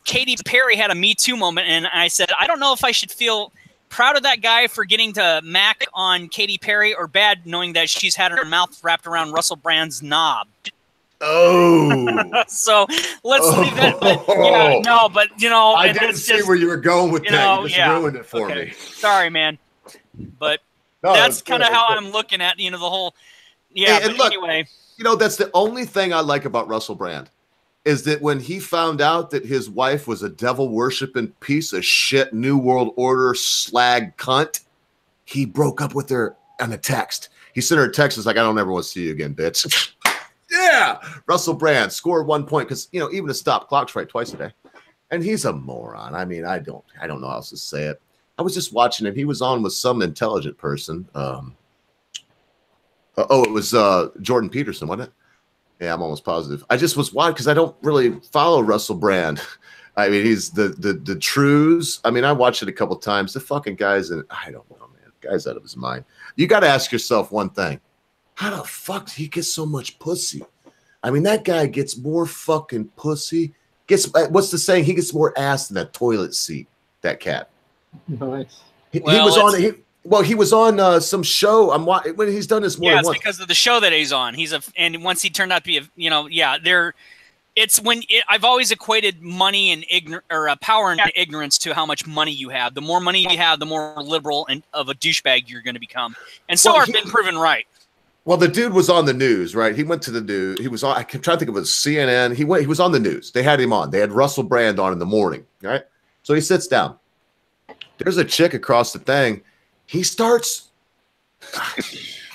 Katy Perry had a Me Too moment, and I said, I don't know if I should feel proud of that guy for getting to mac on Katy Perry, or bad knowing that she's had her mouth wrapped around Russell Brand's knob. Oh. So let's leave that. But, yeah, no, but, you know. I didn't see where you were going with that. You just ruined it for me. Sorry, man. But no, that's kind of how I'm looking at, you know, the whole. Yeah, hey, but look, anyway. You know, that's the only thing I like about Russell Brand, is that when he found out that his wife was a devil-worshipping piece of shit, New World Order slag cunt, he broke up with her on a text. He sent her a text. It's like, "I don't ever want to see you again, bitch." Yeah. Russell Brand scored 1 point because, you know, even a stop clock's right twice a day. and he's a moron. I mean, I don't know how else to say it. I was just watching it. He was on with some intelligent person. It was Jordan Peterson, wasn't it? Yeah, I'm almost positive. I just was watching because I don't really follow Russell Brand. I mean, he's the truths. I mean, I watched it a couple times. The fucking guy's in, I don't know, man. Guy's out of his mind. You got to ask yourself one thing. How the fuck did he get so much pussy? I mean, that guy gets more fucking pussy. What's the saying? He gets more ass than a toilet seat, that cat. Nice. He was on some show. When he's done this more than once. It's because of the show that he's on. And once he turned out to be I've always equated money and power and ignorance to how much money you have. The more money you have, the more liberal and of a douchebag you're going to become. And so I've been proven right. Well, the dude was on the news, right? He went to the news. He was on. I kept trying to think of it was CNN. He was on the news. They had him on. They had Russell Brand on in the morning, right? So he sits down. There's a chick across the thing. He starts.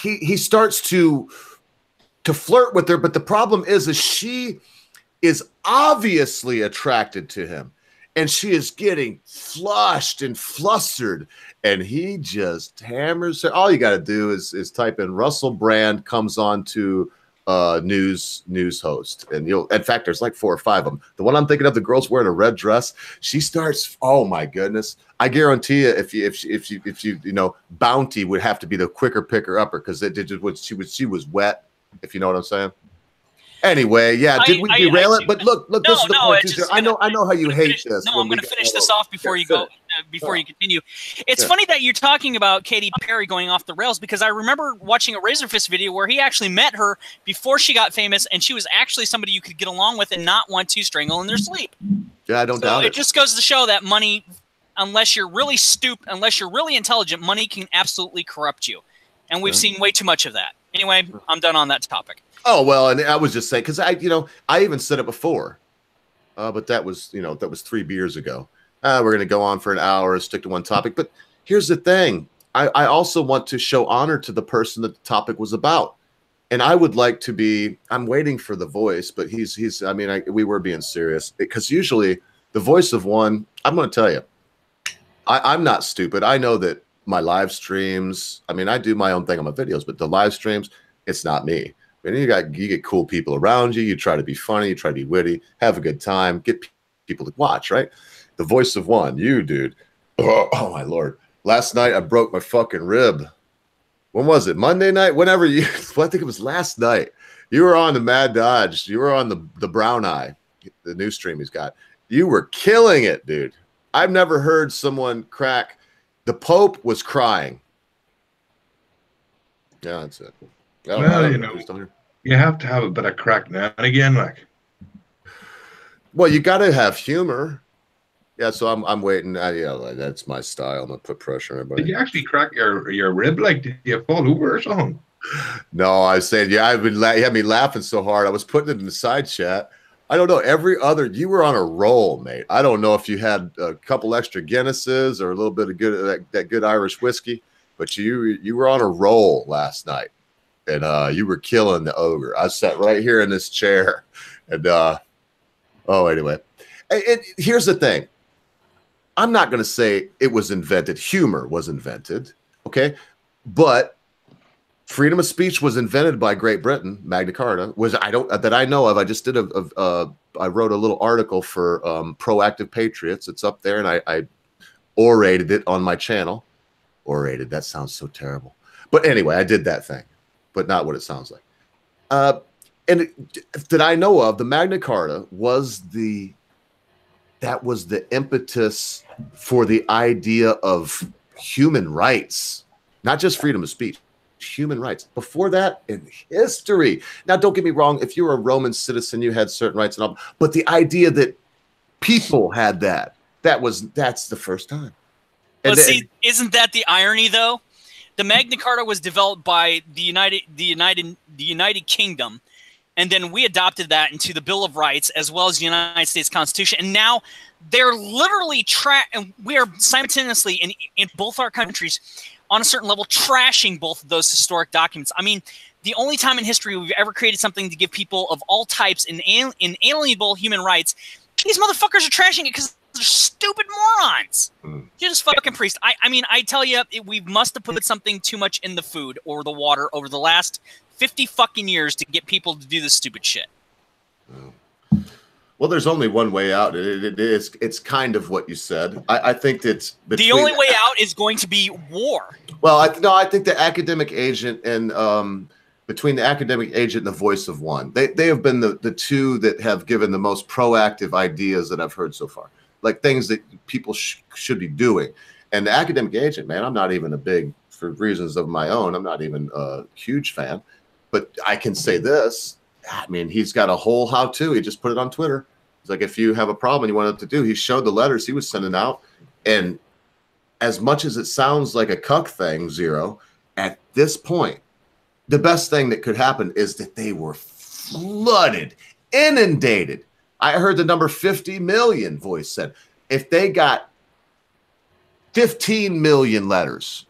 He starts to flirt with her, but the problem is she is obviously attracted to him, and she is getting flushed and flustered, and he just hammers her. All you got to do is type in Russell Brand comes on to news host, and in fact, there's like 4 or 5 of them. The one I'm thinking of, the girl's wearing a red dress. She starts. Oh my goodness! I guarantee you, if you Bounty would have to be the quicker picker upper because she was wet. If you know what I'm saying. Anyway, yeah, did we derail it? But look, this is the point. I know how you hate this. No, I'm going to finish this off before you go. Before you continue, it's funny that you're talking about Katy Perry going off the rails because I remember watching a Razorfist video where he actually met her before she got famous, and she was actually somebody you could get along with and not want to strangle in their sleep. Yeah, I don't doubt it. It just goes to show that money, unless you're really unless you're really intelligent, money can absolutely corrupt you, and we've seen way too much of that. Anyway, I'm done on that topic. Oh, well, and I was just saying, because I even said it before, but that was 3 beers ago. We're going to go on for an hour and stick to one topic. But here's the thing. I also want to show honor to the person that the topic was about. And I would like to be, I'm waiting for the voice, but we were being serious because usually the voice of one, I'm going to tell you, I'm not stupid. I know that my live streams, I do my own thing on my videos, but the live streams, it's not me. And you get cool people around you. You try to be funny. You try to be witty. Have a good time. Get people to watch, right? The voice of one, you, dude. Oh, my Lord. Last night, I broke my fucking rib. When was it? Monday night? Whenever I think it was last night. You were on the Mad Dodge. You were on the Brown Eye, the new stream he's got. You were killing it, dude. I've never heard someone crack. The Pope was crying. Yeah, that's it. Well, you have to have a bit of crack now and again, like. Well, you got to have humor. Yeah, so I'm waiting. That's my style. I'm gonna put pressure on everybody. Did you actually crack your rib? Like, did you fall over or something? No, I said, yeah. You had me laughing so hard. I was putting it in the side chat. I don't know. You were on a roll, mate. I don't know if you had a couple extra Guinnesses or a little bit of that good Irish whiskey, but you were on a roll last night. And you were killing the ogre. I sat right here in this chair. And anyway. And here's the thing. I'm not going to say it was invented. Humor was invented. Okay. But freedom of speech was invented by Great Britain. Magna Carta that I know of. I just did I wrote a little article for Proactive Patriots. It's up there, and I orated it on my channel. Orated. That sounds so terrible. But anyway, I did that thing. But not what it sounds like. That I know of, the Magna Carta was the impetus for the idea of human rights, not just freedom of speech, human rights. Before that, in history. Now, don't get me wrong. If you were a Roman citizen, you had certain rights and all. But the idea that people had that's the first time. Well, isn't that the irony, though? The Magna Carta was developed by the United Kingdom, and then we adopted that into the Bill of Rights as well as the United States Constitution. And now they're literally and we are simultaneously in both our countries on a certain level trashing both of those historic documents. The only time in history we've ever created something to give people of all types inalienable human rights These motherfuckers are trashing it because they're stupid morons. You're just fucking priest. I mean, I tell you, we must have put something too much in the food or the water over the last 50 fucking years to get people to do this stupid shit. Well, there's only one way out. It's kind of what you said. I think that the only way out is going to be war. Well, I think the academic agent and between the academic agent and the voice of one, they have been the two that have given the most proactive ideas that I've heard so far, like things that people should be doing. And the academic agent, man, I'm not even for reasons of my own, I'm not even a huge fan, but I can say this. I mean, he's got a whole how-to. He just put it on Twitter. It's like, if you have a problem and you want it to do, he showed the letters he was sending out. And as much as it sounds like a cuck thing, Zero, at this point, the best thing that could happen is that they were flooded, inundated. I heard the number 50 million, Voice said. If they got 15 million letters,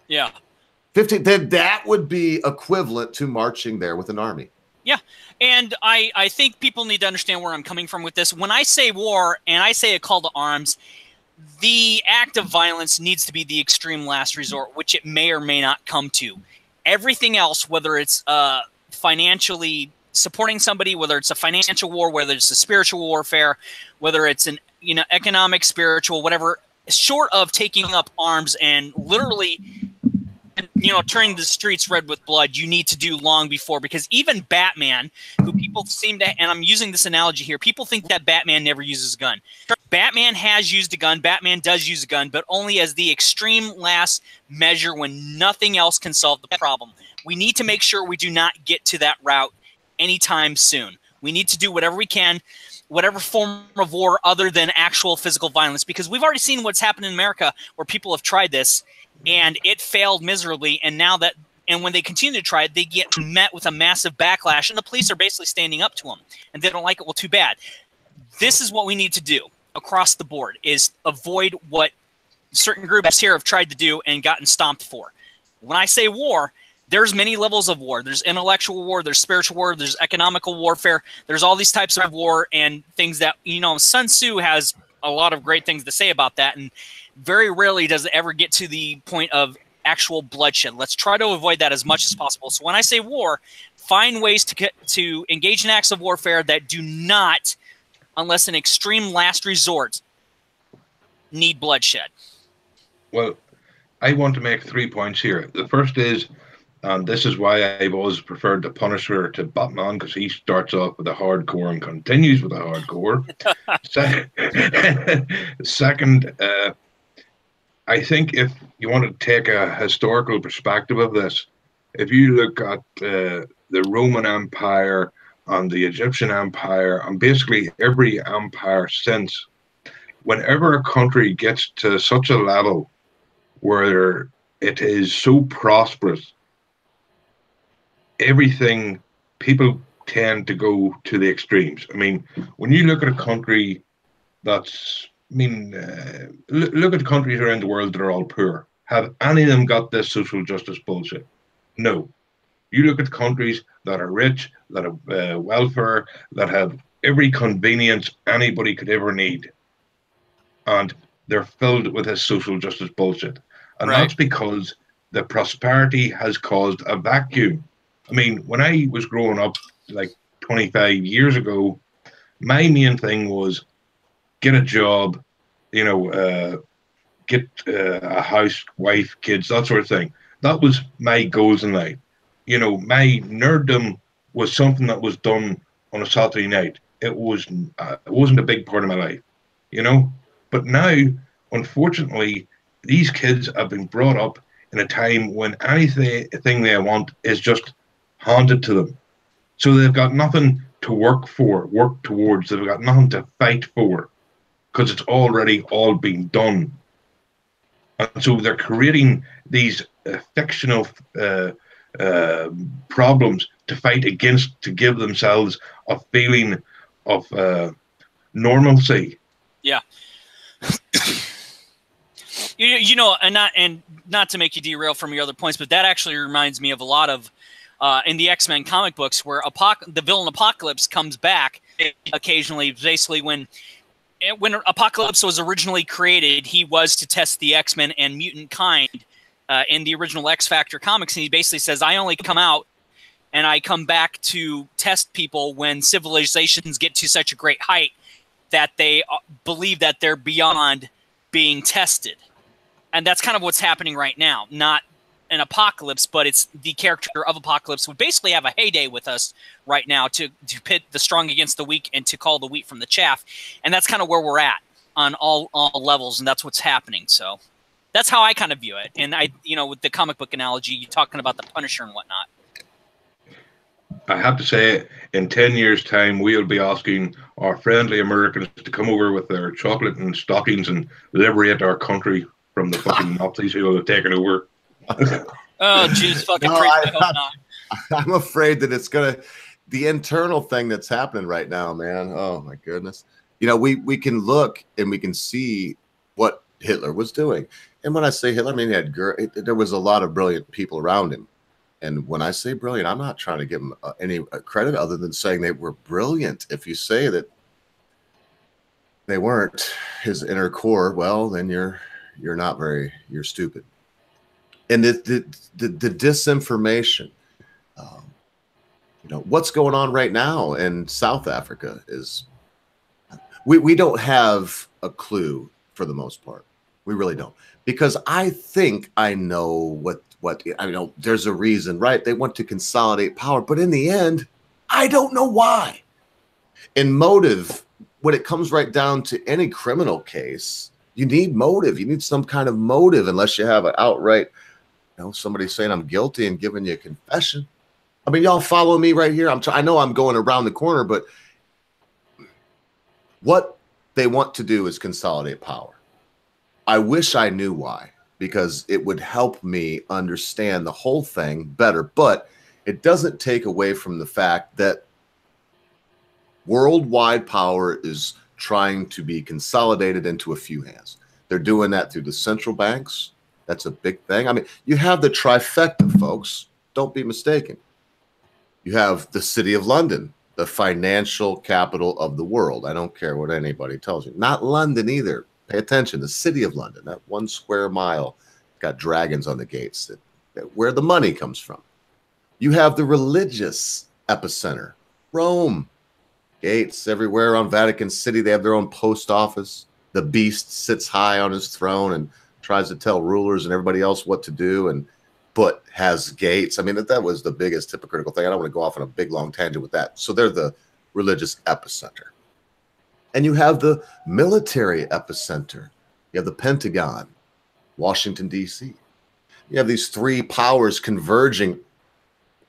15, then that would be equivalent to marching there with an army. Yeah, and I think people need to understand where I'm coming from with this. When I say war and I say a call to arms, the act of violence needs to be the extreme last resort, which it may or may not come to. Everything else, whether it's financially supporting somebody, whether it's a financial war, whether it's a spiritual warfare, whether it's an economic, spiritual, whatever, short of taking up arms and literally turning the streets red with blood, you need to do long before, because even Batman, who people seem to, and I'm using this analogy here, people think that Batman never uses a gun. Batman has used a gun. Batman does use a gun, but only as the extreme last measure when nothing else can solve the problem. We need to make sure we do not get to that route anytime soon. We need to do whatever we can, whatever form of war other than actual physical violence, because we've already seen what's happened in America where people have tried this and it failed miserably. And when they continue to try it, they get met with a massive backlash, and the police are basically standing up to them, and they don't like it. Well, too bad. This is what we need to do across the board, is avoid what certain groups here have tried to do and gotten stomped for. When I say war, there's many levels of war. There's intellectual war, there's spiritual war, there's economical warfare, there's all these types of war and things that, Sun Tzu has a lot of great things to say about that, and very rarely does it ever get to the point of actual bloodshed. Let's try to avoid that as much as possible. So when I say war, find ways to engage in acts of warfare that do not, unless an extreme last resort, need bloodshed. Well, I want to make 3 points here. The first is, and this is why I've always preferred the Punisher to Batman, because he starts off with a hardcore and continues with a hardcore. Second, I think if you want to take a historical perspective of this, if you look at the Roman Empire and the Egyptian Empire and basically every empire since, whenever a country gets to such a level where it is so prosperous, people tend to go to the extremes. I mean, when you look at a country that's, look at the countries around the world that are all poor. Have any of them got this social justice bullshit? No. You look at the countries that are rich, that have welfare, that have every convenience anybody could ever need, and they're filled with this social justice bullshit. And that's because the prosperity has caused a vacuum. I mean, when I was growing up, like 25 years ago, my main thing was get a job, get a house, wife, kids, that sort of thing. That was my goals in life. My nerddom was something that was done on a Saturday night. It wasn't a big part of my life, But now, unfortunately, these kids have been brought up in a time when anything they want is just handed to them. So they've got nothing to work towards. They've got nothing to fight for, because it's already all been done. And so they're creating these fictional problems to fight against, to give themselves a feeling of normalcy. Yeah. and not to make you derail from your other points, but that actually reminds me of a lot of in the X-Men comic books, where the villain Apocalypse comes back occasionally. Basically, when Apocalypse was originally created, he was to test the X-Men and mutant kind in the original X-Factor comics, and he basically says, I only come out and I come back to test people when civilizations get to such a great height that they believe that they're beyond being tested. And that's kind of what's happening right now. Not an Apocalypse, but it's the character of Apocalypse would basically have a heyday with us right now to pit the strong against the weak and to call the wheat from the chaff. And that's kind of where we're at on all levels, and that's what's happening. So that's how I kind of view it. And with the comic book analogy, you're talking about the Punisher and whatnot. I have to say, in 10 years' time, we'll be asking our friendly Americans to come over with their chocolate and stockings and liberate our country from the fucking Nazis who have taken over. Oh, jeez, fucking No, I hope not. I'm afraid that it's the internal thing that's happening right now, man. Oh my goodness. We can look and we can see what Hitler was doing. And when I say Hitler, I mean, there was a lot of brilliant people around him. And when I say brilliant, I'm not trying to give them any credit other than saying they were brilliant. If you say that they weren't his inner core, well, then you're stupid. And the disinformation, what's going on right now in South Africa is we don't have a clue for the most part. We really don't, because I think I know what I know. There's a reason, right? They want to consolidate power, but in the end, I don't know why. In motive, when it comes right down to any criminal case, you need motive. You need some kind of motive, unless you have an outright, somebody saying I'm guilty and giving you a confession. I mean, y'all follow me right here. I know I'm going around the corner, but what they want to do is consolidate power. I wish I knew why, because it would help me understand the whole thing better. But it doesn't take away from the fact that worldwide power is trying to be consolidated into a few hands. They're doing that through the central banks. That's a big thing. I mean, you have the trifecta, folks. Don't be mistaken. You have the City of London, the financial capital of the world. I don't care what anybody tells you. Not London either. Pay attention. The City of London, that 1 square mile, got dragons on the gates, where the money comes from. You have the religious epicenter, Rome. Gates everywhere on Vatican City. They have their own post office. The beast sits high on his throne and tries to tell rulers and everybody else what to do, but has gates. I mean, that was the biggest hypocritical thing. I don't want to go off on a big, long tangent with that. So they're the religious epicenter. And you have the military epicenter. You have the Pentagon, Washington, D.C. You have these three powers converging.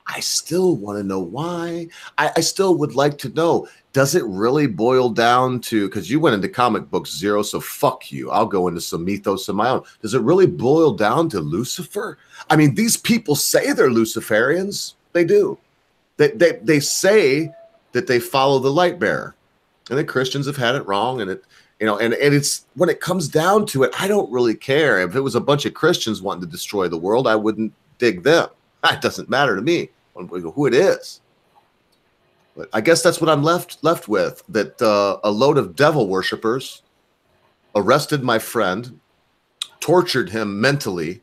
I still want to know why. I still would like to know, does it really boil down to, because you went into comic books zero, so fuck you. I'll go into some mythos of my own. Does it really boil down to Lucifer? I mean, these people say they're Luciferians. They do. They say that they follow the light bearer. And the Christians have had it wrong. And it's when it comes down to it, I don't really care. If it was a bunch of Christians wanting to destroy the world, I wouldn't dig them. It doesn't matter to me who it is. But I guess that's what I'm left with, that a load of devil worshippers arrested my friend, tortured him mentally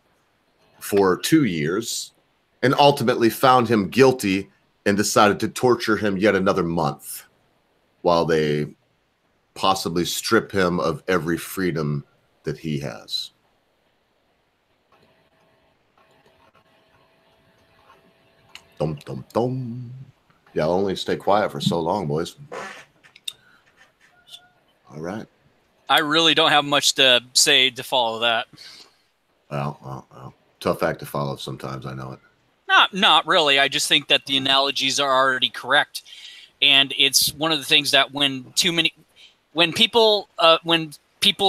for 2 years, and ultimately found him guilty and decided to torture him yet another month while they possibly strip him of every freedom that he has. Dum, dum, dum. Yeah, I'll only stay quiet for so long, boys. All right. I really don't have much to say to follow that. Well. Tough act to follow sometimes, I know it. Not really. I just think that the analogies are already correct. And it's one of the things that when people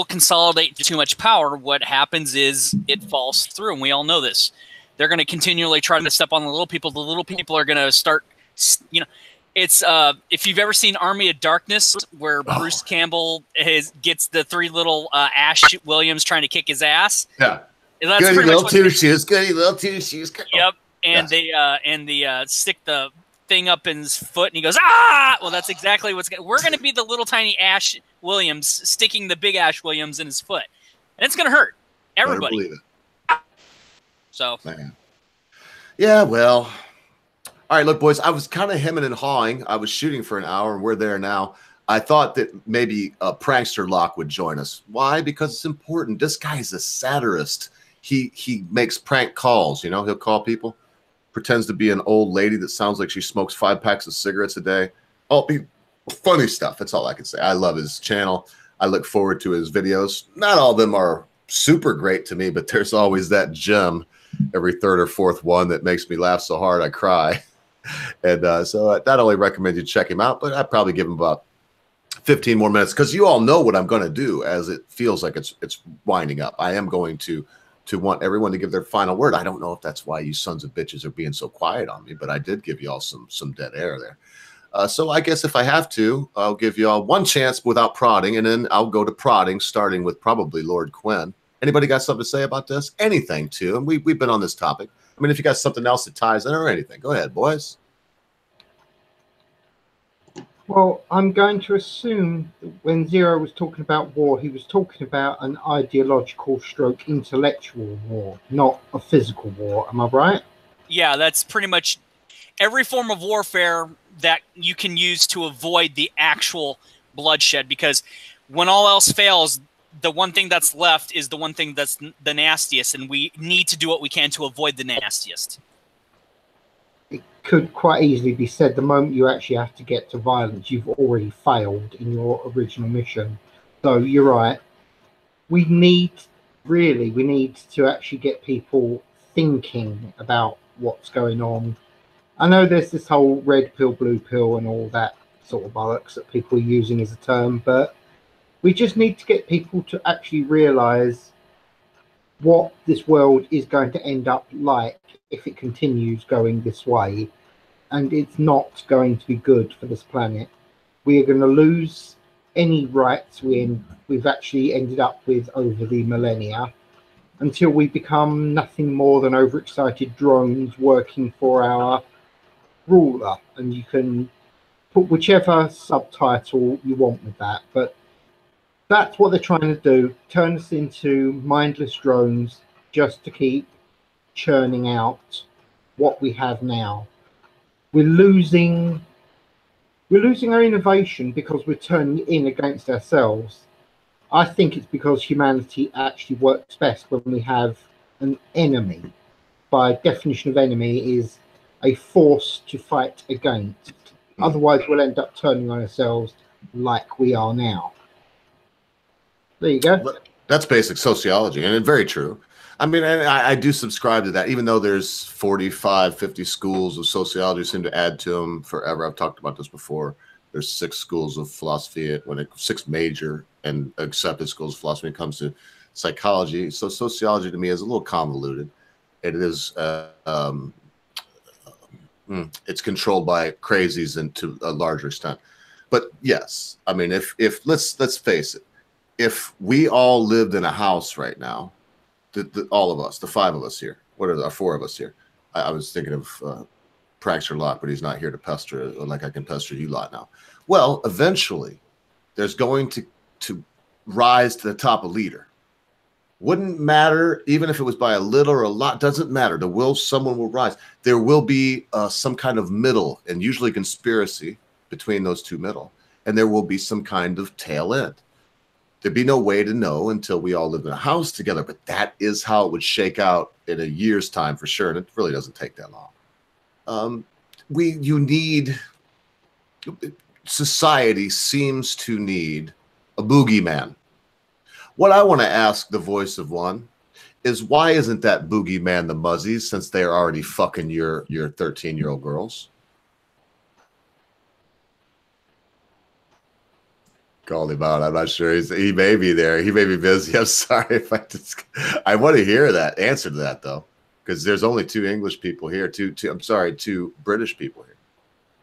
consolidate too much power, what happens is it falls through, and we all know this. They're going to continually try to step on the little people. The little people are going to start, it's if you've ever seen Army of Darkness, where Bruce Campbell gets the three little Ash Williams trying to kick his ass. Yeah. That's goody pretty little much two shoes. Goody little two shoes. Yep. and they stick the thing up in his foot, and he goes, ah! Well, that's exactly we're going to be the little tiny Ash Williams sticking the big Ash Williams in his foot, and it's going to hurt everybody. Better believe it. So, man. Yeah, well, all right, look, boys, I was kind of hemming and hawing. I was shooting for an hour, and we're there now. I thought that maybe Prankster Locke would join us. Why? Because it's important. This guy is a satirist. He makes prank calls. You know, he'll call people, pretends to be an old lady that sounds like she smokes 5 packs of cigarettes a day. Oh, funny stuff. That's all I can say. I love his channel. I look forward to his videos. Not all of them are super great to me, but there's always that gem every third or fourth one that makes me laugh so hard I cry. And so I not only recommend you check him out, but I'd probably give him about 15 more minutes, because you all know what I'm going to do as it feels like it's winding up. I am going to want everyone to give their final word. I don't know if that's why you sons of bitches are being so quiet on me, but I did give you all some dead air there. So I guess if I have to, I'll give you all one chance without prodding, and then I'll go to prodding, starting with probably Lord Quinn. Anybody got something to say about this? Anything, too? And we've been on this topic. I mean, if you got something else that ties in or anything, go ahead, boys. Well, I'm going to assume that when Zero was talking about war, he was talking about an ideological stroke intellectual war, not a physical war. Am I right? Yeah, that's pretty much every form of warfare that you can use to avoid the actual bloodshed, because when all else fails, the one thing that's left is the one thing that's the nastiest, and we need to do what we can to avoid the nastiest. It could quite easily be said the moment you actually have to get to violence, you've already failed in your original mission. So you're right. We need to actually get people thinking about what's going on. I know there's this whole red pill, blue pill, and all that sort of bollocks that people are using as a term, but we just need to get people to actually realize what this world is going to end up like if it continues going this way, and it's not going to be good for this planet. We are going to lose any rights we've actually ended up with over the millennia, until we become nothing more than overexcited drones working for our ruler. And you can put whichever subtitle you want with that, but that's what they're trying to do, turn us into mindless drones just to keep churning out what we have now. We're losing our innovation because we're turning in against ourselves. I think it's because humanity actually works best when we have an enemy. By definition of enemy is a force to fight against. Otherwise, we'll end up turning on ourselves like we are now. There you go. That's basic sociology, and it's very true. I mean, I do subscribe to that, even though there's 45, 50 schools of sociology seem to add to them forever. I've talked about this before. There's 6 schools of philosophy, 6 major and accepted schools of philosophy when it comes to psychology. So sociology to me is a little convoluted. It is, it's controlled by crazies and to a larger extent. But yes, I mean, if let's face it, if we all lived in a house right now, all of us, the 5 of us here, what are the 4 of us here? I was thinking of Prankster Locke, but he's not here to pester like I can pester you lot now. Well, eventually, there's going to rise to the top a leader. Wouldn't matter even if it was by a little or a lot. Doesn't matter. Someone will rise. There will be some kind of middle, and usually conspiracy between those 2 middle, and there will be some kind of tail end. There'd be no way to know until we all lived in a house together, but that is how it would shake out in a year's time for sure, and it really doesn't take that long. Society seems to need a boogeyman. What I want to ask the voice of one is, why isn't that boogeyman the Muzzies, since they are already fucking your 13-year-old girls? Called him out. I'm not sure. He may be there. He may be busy. I'm sorry if I want to hear that answer to that though, because there's only 2 English people here. 2 British people here.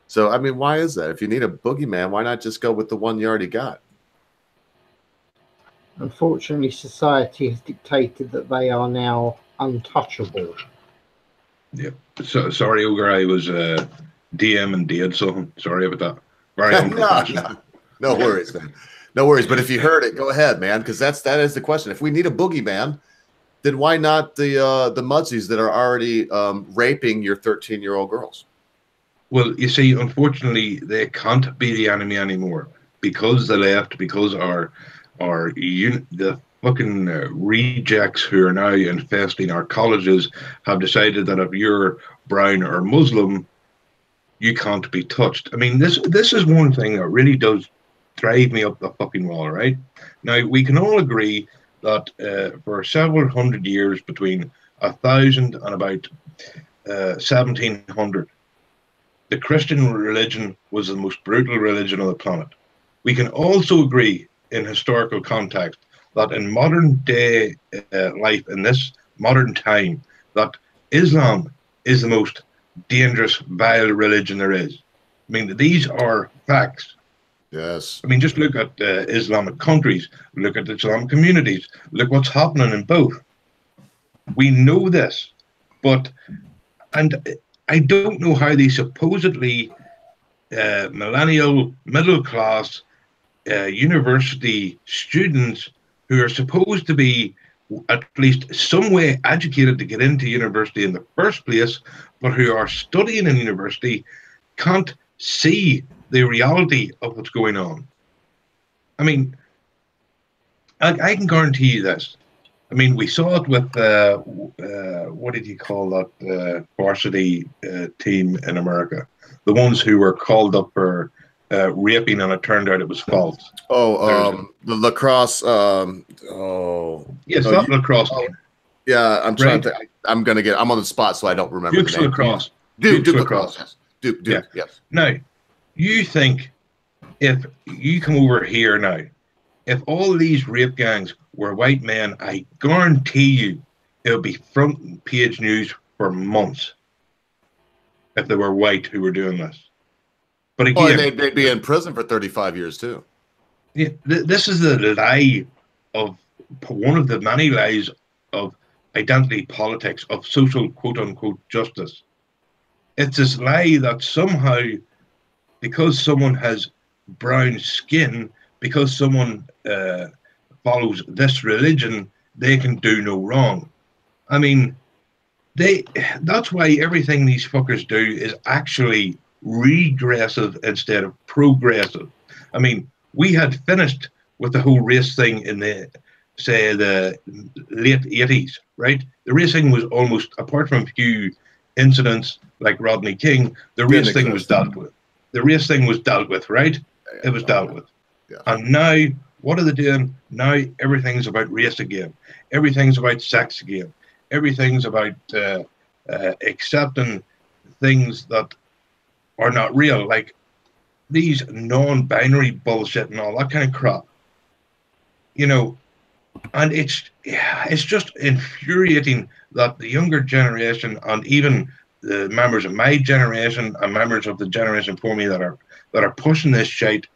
So I mean, why is that? If you need a boogeyman, why not just go with the one you already got? Unfortunately, society has dictated that they are now untouchable. Yeah. So sorry, Ogre. I was DM and did something. Sorry about that. Very unprofessional. No worries, man. No worries. But if you heard it, go ahead, man, because that is the question. If we need a boogeyman, then why not the mudsies that are already raping your 13-year-old girls? Well, you see, unfortunately, they can't be the enemy anymore because the left, because the fucking rejects who are now infesting our colleges have decided that if you're brown or Muslim, you can't be touched. I mean, this is one thing that really does drive me up the fucking wall, right? Now, we can all agree that for several hundred years, between 1,000 and about 1,700, the Christian religion was the most brutal religion on the planet. We can also agree, in historical context, that in modern day life, in this modern time, that Islam is the most dangerous, vile religion there is. I mean, these are facts. Yes. I mean, just look at Islamic countries, look at Islamic communities, look what's happening in both. We know this, and I don't know how these supposedly millennial, middle class, university students who are supposed to be at least some way educated to get into university in the first place, but who are studying in university, can't see the reality of what's going on. I mean, I can guarantee you this. I mean, we saw it with what did you call that varsity team in America? The ones who were called up for raping, and it turned out it was false. Oh, the lacrosse. Yes, that lacrosse team. Yeah, I'm trying to. I'm on the spot, so I don't remember. Duke's lacrosse. Duke lacrosse. Yes. Duke. Yeah. Yes. Now, you think if you come over here now, if all these rape gangs were white men, I guarantee you it would be front page news for months if they were white who were doing this. But again, they'd be in prison for 35 years too. Yeah, this is the lie of one of the many lies of identity politics, of social quote unquote justice. It's this lie that somehow, because someone has brown skin, because someone follows this religion, they can do no wrong. I mean, that's why everything these fuckers do is actually regressive instead of progressive. I mean, we had finished with the whole race thing in the late 80s, right? The race thing was almost, apart from a few incidents like Rodney King, the race thing was dealt with. The race thing was dealt with, right? It was dealt with. Yeah. And now, what are they doing? Now everything's about race again. Everything's about sex again. Everything's about accepting things that are not real, like these non-binary bullshit and all that kind of crap. You know, and it's just infuriating that the younger generation and even the members of my generation and members of the generation before me that are pushing this shit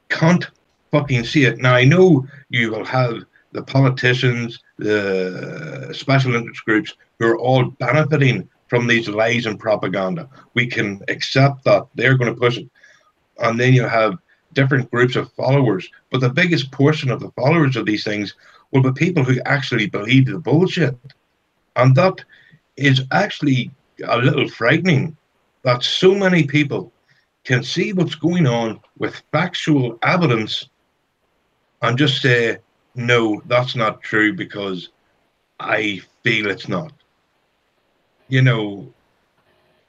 can't fucking see it. Now, I know you will have the politicians, the special interest groups who are all benefiting from these lies and propaganda. We can accept that they're going to push it. And then you have different groups of followers. But the biggest portion of the followers of these things will be people who actually believe the bullshit. And that is actually a little frightening, that so many people can see what's going on with factual evidence and just say, no, that's not true because I feel it's not. You know,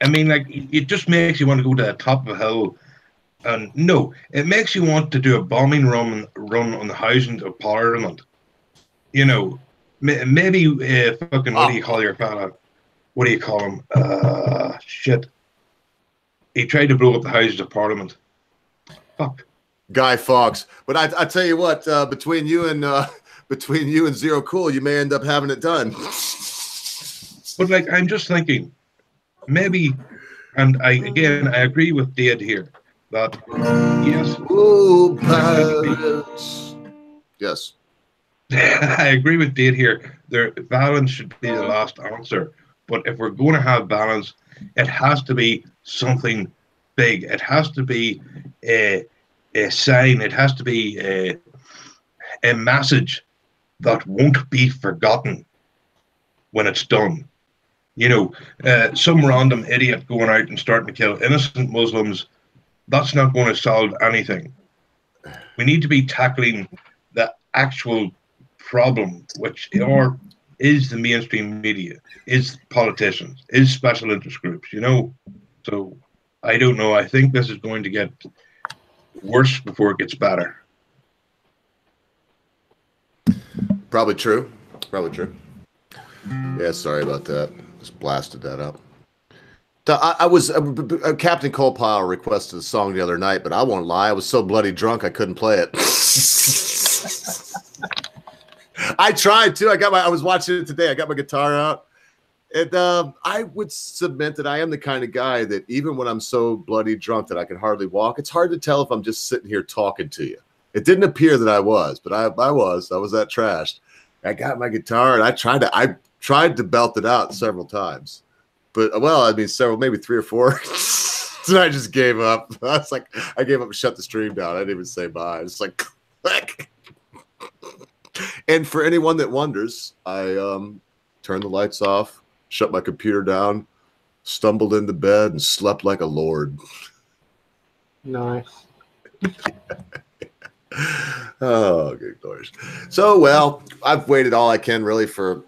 I mean, like, it just makes you want to go to the top of a hill. And no, it makes you want to do a bombing run on the housing of Parliament. You know, maybe fucking, what do you call your fella? What do you call him? Shit. He tried to blow up the Houses of Parliament. Fuck. Guy Fawkes. But I tell you what, between you and Zero Cool, you may end up having it done. But like, I'm just thinking, maybe, and I agree with Dad here that yes. Ooh, pirates. Yes. I agree with Dad here. Violence should be the last answer. But if we're going to have balance, it has to be something big. It has to be a sign. It has to be a message that won't be forgotten when it's done. You know, some random idiot going out and starting to kill innocent Muslims, that's not going to solve anything. We need to be tackling the actual problem, which is the mainstream media, is politicians, is special interest groups, you know. So I don't know. I think this is going to get worse before it gets better. Probably true. Probably true. Yeah, sorry about that. Just blasted that up. I was Captain Colepile requested a song the other night, but I won't lie, I was so bloody drunk I couldn't play it. I tried to. I was watching it today. I got my guitar out, and I would submit that I am the kind of guy that even when I'm so bloody drunk that I can hardly walk, it's hard to tell if I'm just sitting here talking to you. It didn't appear that I was, but I was that trashed. I got my guitar and I tried to belt it out several times. But, well, I mean, maybe 3 or 4. And I just gave up. I gave up and shut the stream down. I didn't even say bye. It's like, click. And for anyone that wonders, I turned the lights off, shut my computer down, stumbled into bed, and slept like a lord. Nice. Oh, good lord. So, well, I've waited all I can really for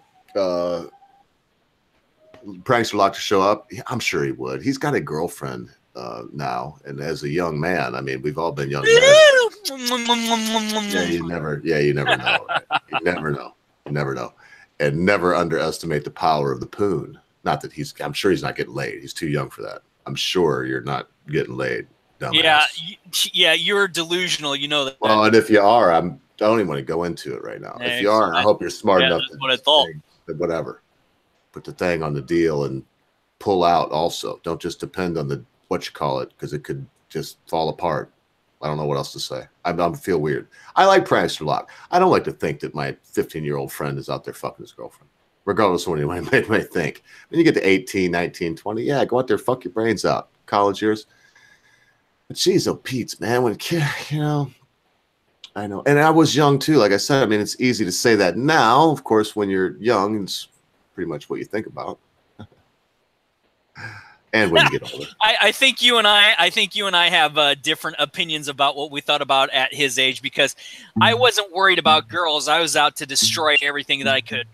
Prankster Locke to show up. I'm sure he would. He's got a girlfriend now, and as a young man, I mean, we've all been young men. You never know. You never know. And never underestimate the power of the poon. Not that I'm sure he's not getting laid. He's too young for that. I'm sure you're not getting laid. Dumbass. Yeah, you're delusional. You know that. Well, and if you are, I don't even want to go into it right now. If you are, I hope you're smart enough to whatever. Put the thing on the deal and pull out also. Don't just depend on what you call it, because it could just fall apart. I don't know what else to say. I feel weird. I like Prankster Locke. I don't like to think that my 15-year-old friend is out there fucking his girlfriend, regardless of what anyone may think. When you get to 18, 19, 20, yeah, go out there, fuck your brains out. College years. But geez, oh, Pete's, man, when kid, you know, I know. And I was young too. Like I said, I mean, it's easy to say that now. Of course, when you're young, it's pretty much what you think about. And when you get older, I think you and I have different opinions about what we thought about at his age, because I wasn't worried about girls. I was out to destroy everything that I could.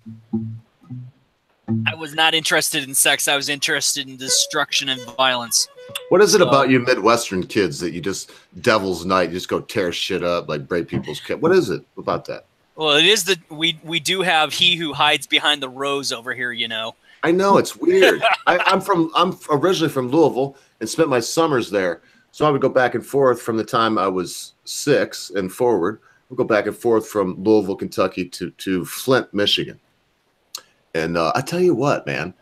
I was not interested in sex. I was interested in destruction and violence. What is it about you Midwestern kids that you just Devil's Night, you just go tear shit up, like break people's kids? What is it about that? Well, it is we do have he who hides behind the rose over here, you know. I know, it's weird. I'm originally from Louisville and spent my summers there. So I would go back and forth from the time I was 6 and forward. We'd go back and forth from Louisville, Kentucky to Flint, Michigan. And I tell you what, man,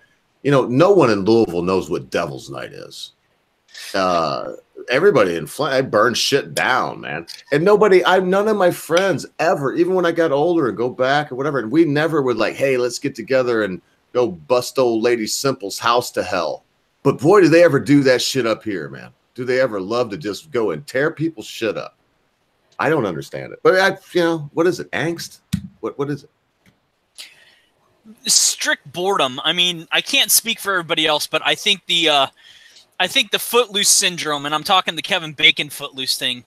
you know, no one in Louisville knows what Devil's Night is. Everybody in Flint, I burned shit down, man. And none of my friends ever, even when I got older and go back or whatever, and we never would like, hey, let's get together and go bust old Lady Simple's house to hell. But boy, do they ever do that shit up here, man. Do they ever love to just go and tear people's shit up? I don't understand it. But you know, what is it? Angst? What is it? Strict boredom. I mean, I can't speak for everybody else, but I think the Footloose syndrome, and I'm talking the Kevin Bacon Footloose thing,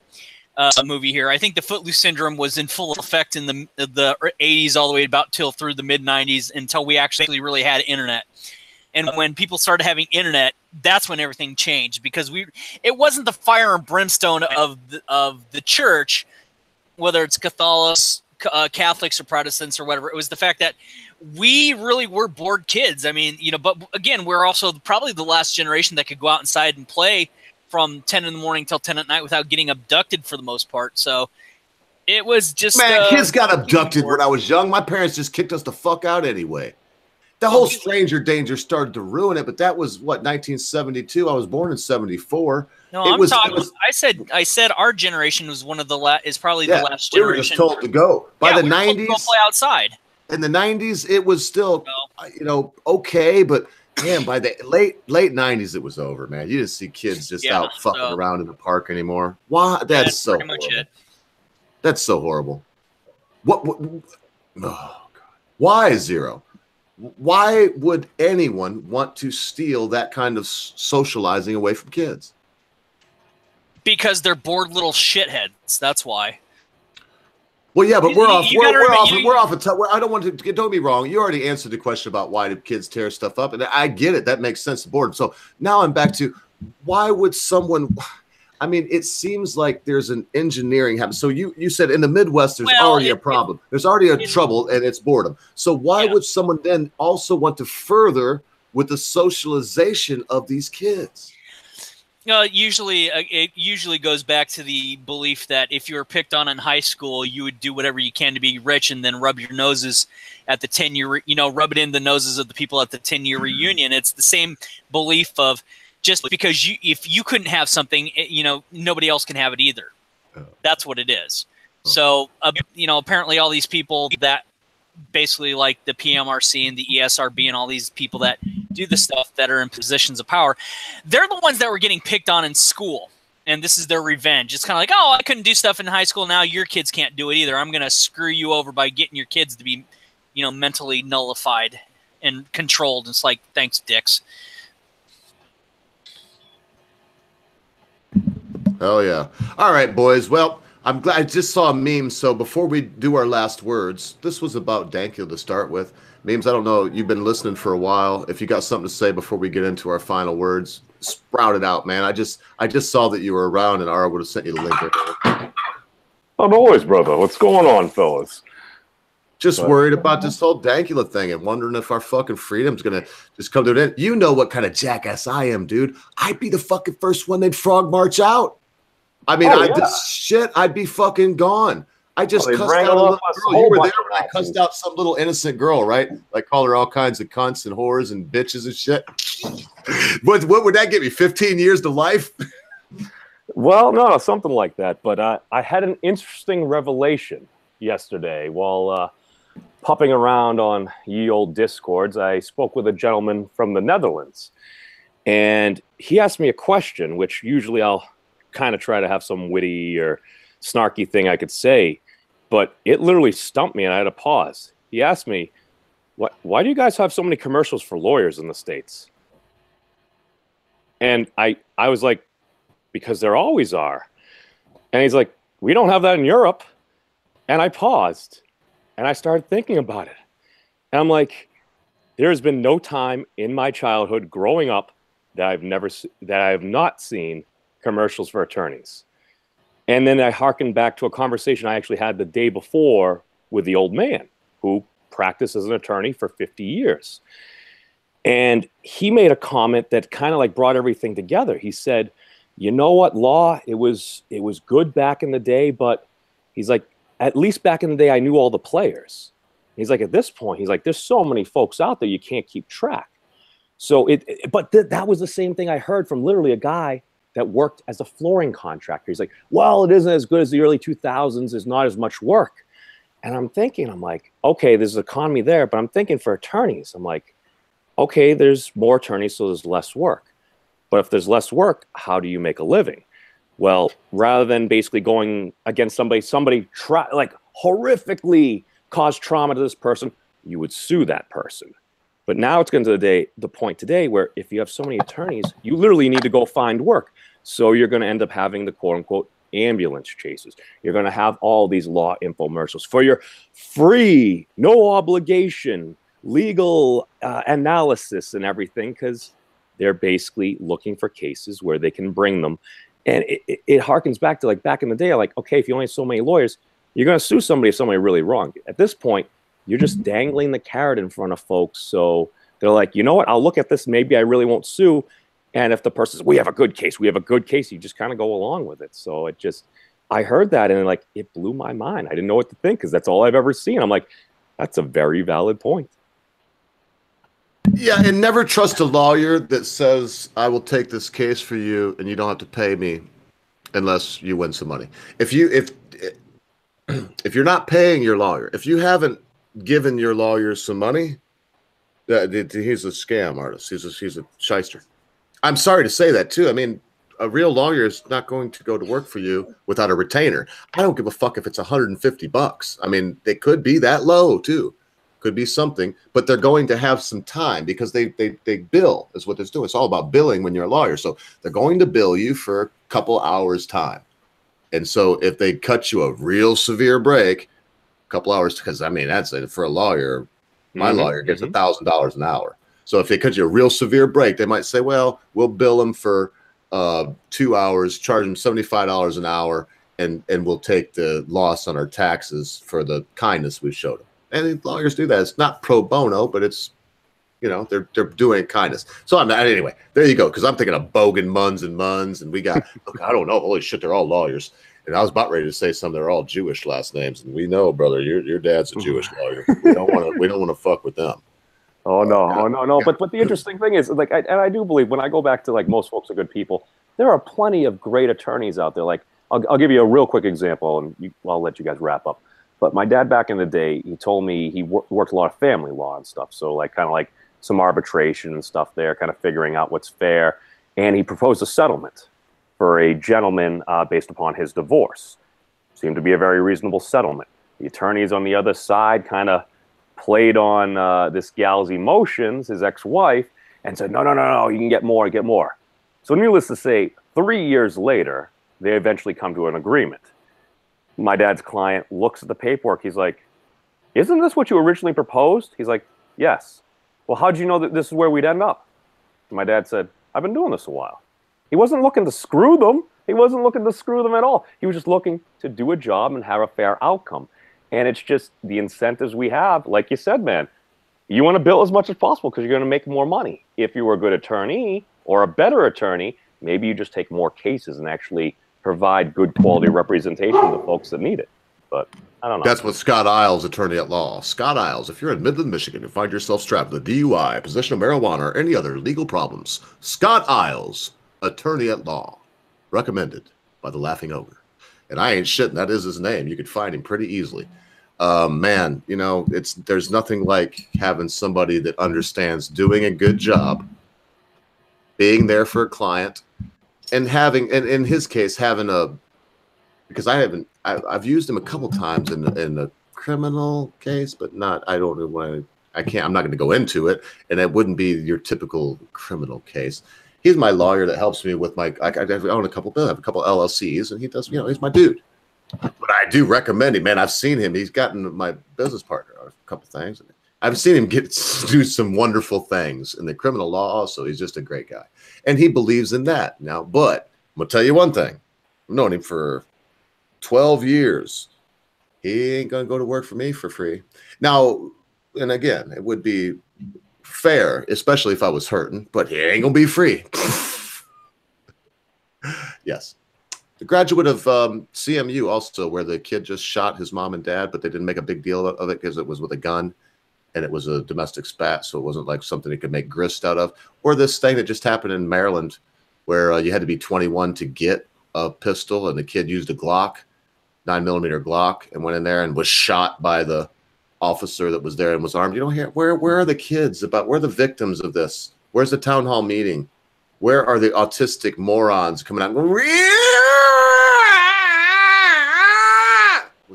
movie here. I think the Footloose syndrome was in full effect in the 80s all the way about through the mid 90s until we actually really had internet. And when people started having internet, that's when everything changed, because it wasn't the fire and brimstone of the church, whether it's Catholics or Protestants or whatever. It was the fact that we really were bored kids. I mean, you know, but again, we're also probably the last generation that could go out inside and play from 10 in the morning till 10 at night without getting abducted for the most part. So it was just... Man, kids got abducted when I was young. My parents just kicked us the fuck out anyway. The whole stranger danger started to ruin it, but that was, what, 1972? I was born in 74. No, I said our generation was one of the probably the last generation. We were just told to go. By the 90s... Go play outside. In the 90s, it was still, you know, okay, but man, by the late 90s, it was over, man. You didn't see kids just out fucking around in the park anymore. Why? That's so pretty much horrible. it. That's so horrible. What oh God. Why, Zero? Why would anyone want to steal that kind of socializing away from kids? Because they're bored little shitheads. That's why. Well, yeah, but we're off. You We're gotta off. I don't want to don't be wrong. You already answered the question about why do kids tear stuff up, and I get it. That makes sense. Boredom. So now I'm back to why would someone? I mean, it seems like there's an engineering happen. So you said in the Midwest there's already a problem. There's already a trouble, and it's boredom. So why would someone then also want to further with the socialization of these kids? Usually, it usually goes back to the belief that if you were picked on in high school, you would do whatever you can to be rich, and then rub your noses at the 10-year, rub it in the noses of the people at the 10-year reunion. It's the same belief of just because if you couldn't have something, nobody else can have it either. That's what it is. So, apparently all these people that basically like the PMRC and the ESRB and all these people that do the stuff that are in positions of power, they're the ones that were getting picked on in school. And this is their revenge. It's kind of like, oh, I couldn't do stuff in high school. Now your kids can't do it either. I'm going to screw you over by getting your kids to be, mentally nullified and controlled. It's like, thanks, dicks. Oh, yeah. All right, boys. Well, I'm glad I just saw a meme. So before we do our last words, this was about Dankula to start with. Memes, I don't know. You've been listening for a while. If you got something to say before we get into our final words, sprout it out, man. I just saw that you were around, and Ara would have sent you the link. I'm always, brother. What's going on, fellas? Just worried about this whole Dankula thing and wondering if our fucking freedom's gonna just come to an end. You know what kind of jackass I am, dude. I'd be the fucking first one they'd frog march out. I mean, I'd be fucking gone. I just cussed out a little girl. You were there when I cussed out some little innocent girl, right? Like call her all kinds of cunts and whores and bitches and shit. What would that get me? 15 years to life? Well, no, something like that. But I had an interesting revelation yesterday while popping around on ye old discords. I spoke with a gentleman from the Netherlands, and he asked me a question, which usually I'll kind of try to have some witty or snarky thing I could say, but it literally stumped me and I had to pause. He asked me, why do you guys have so many commercials for lawyers in the States? And I was like, because there always are. And he's like, we don't have that in Europe. And I paused and I started thinking about it. And I'm like, there's been no time in my childhood growing up that I have not seen commercials for attorneys. And then I hearkened back to a conversation I actually had the day before with the old man who practiced as an attorney for 50 years. And he made a comment that kind of like brought everything together. He said, you know what, law, it was good back in the day, but he's like, at least back in the day, I knew all the players. He's like, at this point, he's like, there's so many folks out there, you can't keep track. So that was the same thing I heard from literally a guy that worked as a flooring contractor. He's like, well, it isn't as good as the early 2000s. There's not as much work. And I'm like, okay, there's an economy there, but I'm thinking for attorneys, I'm like, okay, there's more attorneys, so there's less work. But if there's less work, how do you make a living? Well, rather than basically going against somebody horrifically caused trauma to this person, you would sue that person. But now it's going to the point today where if you have so many attorneys, you literally need to go find work. So you're going to end up having the quote unquote ambulance chases. You're going to have all these law infomercials for your free, no obligation, legal analysis and everything, because they're basically looking for cases where they can bring them. And it harkens back to like back in the day, like, okay, if you only have so many lawyers, you're going to sue somebody if somebody really wrong. At this point, you're just dangling the carrot in front of folks. So they're like, you know what? I'll look at this. Maybe I really won't sue. And if the person says, we have a good case, you just kind of go along with it. So I heard that and like, it blew my mind. I didn't know what to think because that's all I've ever seen. I'm like, that's a very valid point. Yeah, and never trust a lawyer that says, I will take this case for you and you don't have to pay me unless you win some money. If you're not paying your lawyer, if you haven't given your lawyer some money, He's a scam artist. He's a shyster. I'm sorry to say that too. I mean, a real lawyer is not going to go to work for you without a retainer. I don't give a fuck if it's $150. I mean, they could be that low too. Could be something, but they're going to have some time because they bill is what they're doing. It's all about billing when you're a lawyer. So they're going to bill you for a couple hours time. And so if they cut you a real severe break, a couple hours, because I mean, that's it for a lawyer. My lawyer gets $1,000 an hour. So if they cut you a real severe break, they might say, well, we'll bill them for 2 hours, charge them $75 an hour, and we'll take the loss on our taxes for the kindness we showed them. And lawyers do that. It's not pro bono, but it's, you know, they're doing kindness. So I'm not, anyway, there you go. Because I'm thinking of Bogan, Munns, and we got, look, I don't know. Holy shit, they're all lawyers. And I was about ready to say some. They're all Jewish last names, and we know, brother, your dad's a Jewish lawyer. We don't want to fuck with them. Oh no. But the interesting thing is, like, I do believe when I go back to, like, most folks are good people. There are plenty of great attorneys out there. Like, I'll give you a real quick example, and I'll let you guys wrap up. But my dad back in the day, he told me he worked a lot of family law and stuff. So, like, kind of like some arbitration and stuff there, kind of figuring out what's fair. And he proposed a settlement for a gentleman based upon his divorce. Seemed to be a very reasonable settlement. The attorneys on the other side kind of played on this gal's emotions, his ex-wife, and said, no, you can get more, get more. So needless to say, 3 years later, they eventually come to an agreement. My dad's client looks at the paperwork. He's like, isn't this what you originally proposed? He's like, yes. Well, how'd you know that this is where we'd end up? And my dad said, I've been doing this a while. He wasn't looking to screw them. He wasn't looking to screw them at all. He was just looking to do a job and have a fair outcome. And it's just the incentives we have. Like you said, man, you want to bill as much as possible because you're going to make more money. If you were a good attorney or a better attorney, maybe you just take more cases and actually provide good quality representation to the folks that need it. But I don't know. That's what Scott Isles, attorney at law. Scott Isles, if you're in Midland, Michigan and find yourself strapped with a DUI, possession of marijuana, or any other legal problems, Scott Isles, attorney at law, recommended by the Laughing Ogre. And I ain't shitting. That is his name. You could find him pretty easily. Man, you know, there's nothing like having somebody that understands doing a good job, being there for a client, and having, and in his case, having because I've used him a couple times in a criminal case, but not, I don't know when I'm not going to go into it, and it wouldn't be your typical criminal case. He's my lawyer that helps me with my, I own a couple LLCs, and he does, you know, he's my dude. But I do recommend him, man. I've seen him. He's gotten my business partner a couple things. I've seen him do some wonderful things in the criminal law also. He's just a great guy. And he believes in that now. But I'm going to tell you one thing. I've known him for 12 years. He ain't going to go to work for me for free. Now, and again, it would be fair, especially if I was hurting, but he ain't going to be free. Yes. The graduate of CMU also, where the kid just shot his mom and dad, but they didn't make a big deal of it because it was with a gun. And it was a domestic spat, so it wasn't like something you could make grist out of. Or this thing that just happened in Maryland where you had to be 21 to get a pistol, and the kid used a Glock, 9mm Glock, and went in there and was shot by the officer that was there and was armed. You know, where are the kids where are the victims of this? Where's the town hall meeting? Where are the autistic morons coming out? Was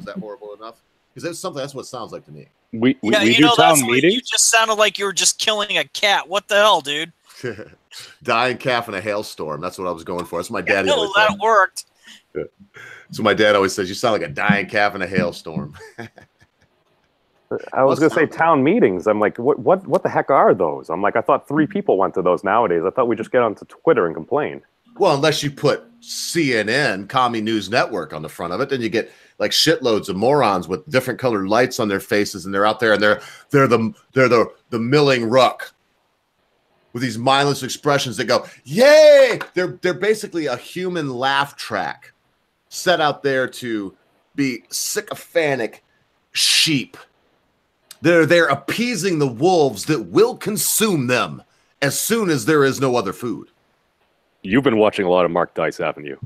that horrible enough? Because that's what it sounds like to me. We do town meetings. You just sounded like you were just killing a cat. What the hell, dude? Dying calf in a hailstorm. That's what I was going for. That's what my daddy always that said. Worked. So my dad always says, you sound like a dying calf in a hailstorm. I was going to say town meetings. I'm like, what the heck are those? I'm like, I thought 3 people went to those nowadays. I thought we just get onto Twitter and complain. Well, unless you put CNN, Commie News Network, on the front of it, then you get like shitloads of morons with different colored lights on their faces, and they're out there and they're the milling ruck with these mindless expressions that go, yay! They're basically a human laugh track set out there to be sycophantic sheep. They're appeasing the wolves that will consume them as soon as there is no other food. You've been watching a lot of Mark Dice, haven't you?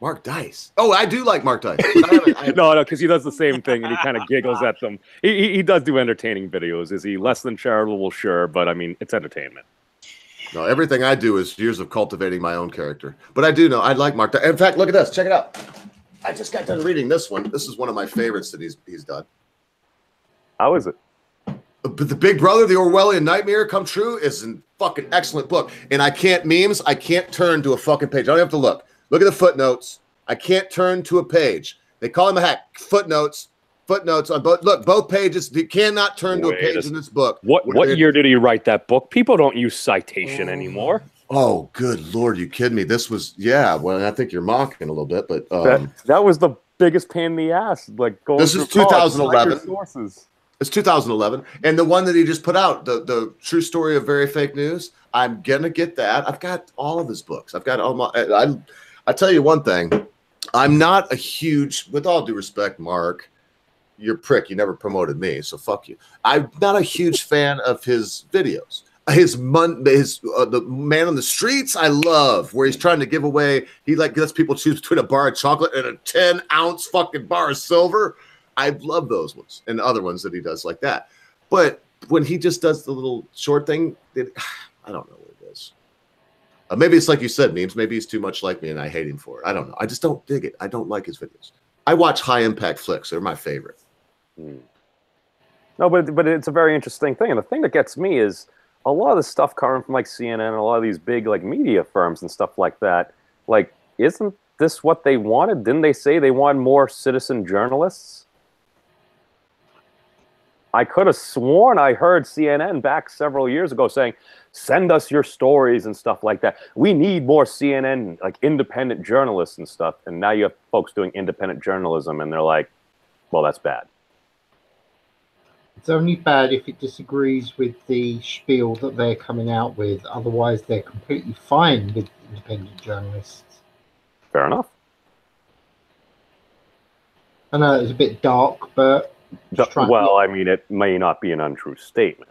Mark Dice. Oh, I do like Mark Dice. I No, because he does the same thing and he kind of giggles at them. He does do entertaining videos. Is he less than charitable? Sure, but I mean, it's entertainment. No, everything I do is years of cultivating my own character. But I do know I like Mark Dice. In fact, look at this. Check it out. I just got done reading this one. This is one of my favorites that he's done. How is it? But The Big Brother, The Orwellian Nightmare Come True is a fucking excellent book. And I can't turn to a fucking page. I don't have to look. Look at the footnotes. I can't turn to a page. They call him a hack. Footnotes on both. Look, both pages. You cannot turn to a page in this book. What year did he write that book? People don't use citation anymore. Oh, good Lord. You kidding me? This was, well, I think you're mocking a little bit, but. That was the biggest pain in the ass. Like going This is 2011. Sources. It's 2011. And the one that he just put out, the true story of very fake news, I'm going to get that. I've got all of his books. I've got all my, I tell you one thing. I'm not a huge, with all due respect, Mark, you're a prick. You never promoted me, so fuck you. I'm not a huge fan of his videos. The man on the streets, I love, where he's trying to give away. He like lets people choose between a bar of chocolate and a 10-ounce fucking bar of silver. I love those ones and other ones that he does like that. But when he just does the little short thing, I don't know what it is. Maybe it's like you said, Memes. Maybe he's too much like me and I hate him for it. I don't know. I just don't dig it. I don't like his videos. I watch high impact flicks. They're my favorite. No, but it's a very interesting thing. And the thing that gets me is a lot of the stuff coming from like CNN and a lot of these big like media firms and stuff like that. Like, isn't this what they wanted? Didn't they say they wanted more citizen journalists? I could have sworn I heard CNN back several years ago saying, send us your stories and stuff like that. We need more CNN, like independent journalists and stuff. And now you have folks doing independent journalism and they're like, well, that's bad. It's only bad if it disagrees with the spiel that they're coming out with. Otherwise, they're completely fine with independent journalists. Fair enough. I know it's a bit dark, but... Well, I mean, it may not be an untrue statement.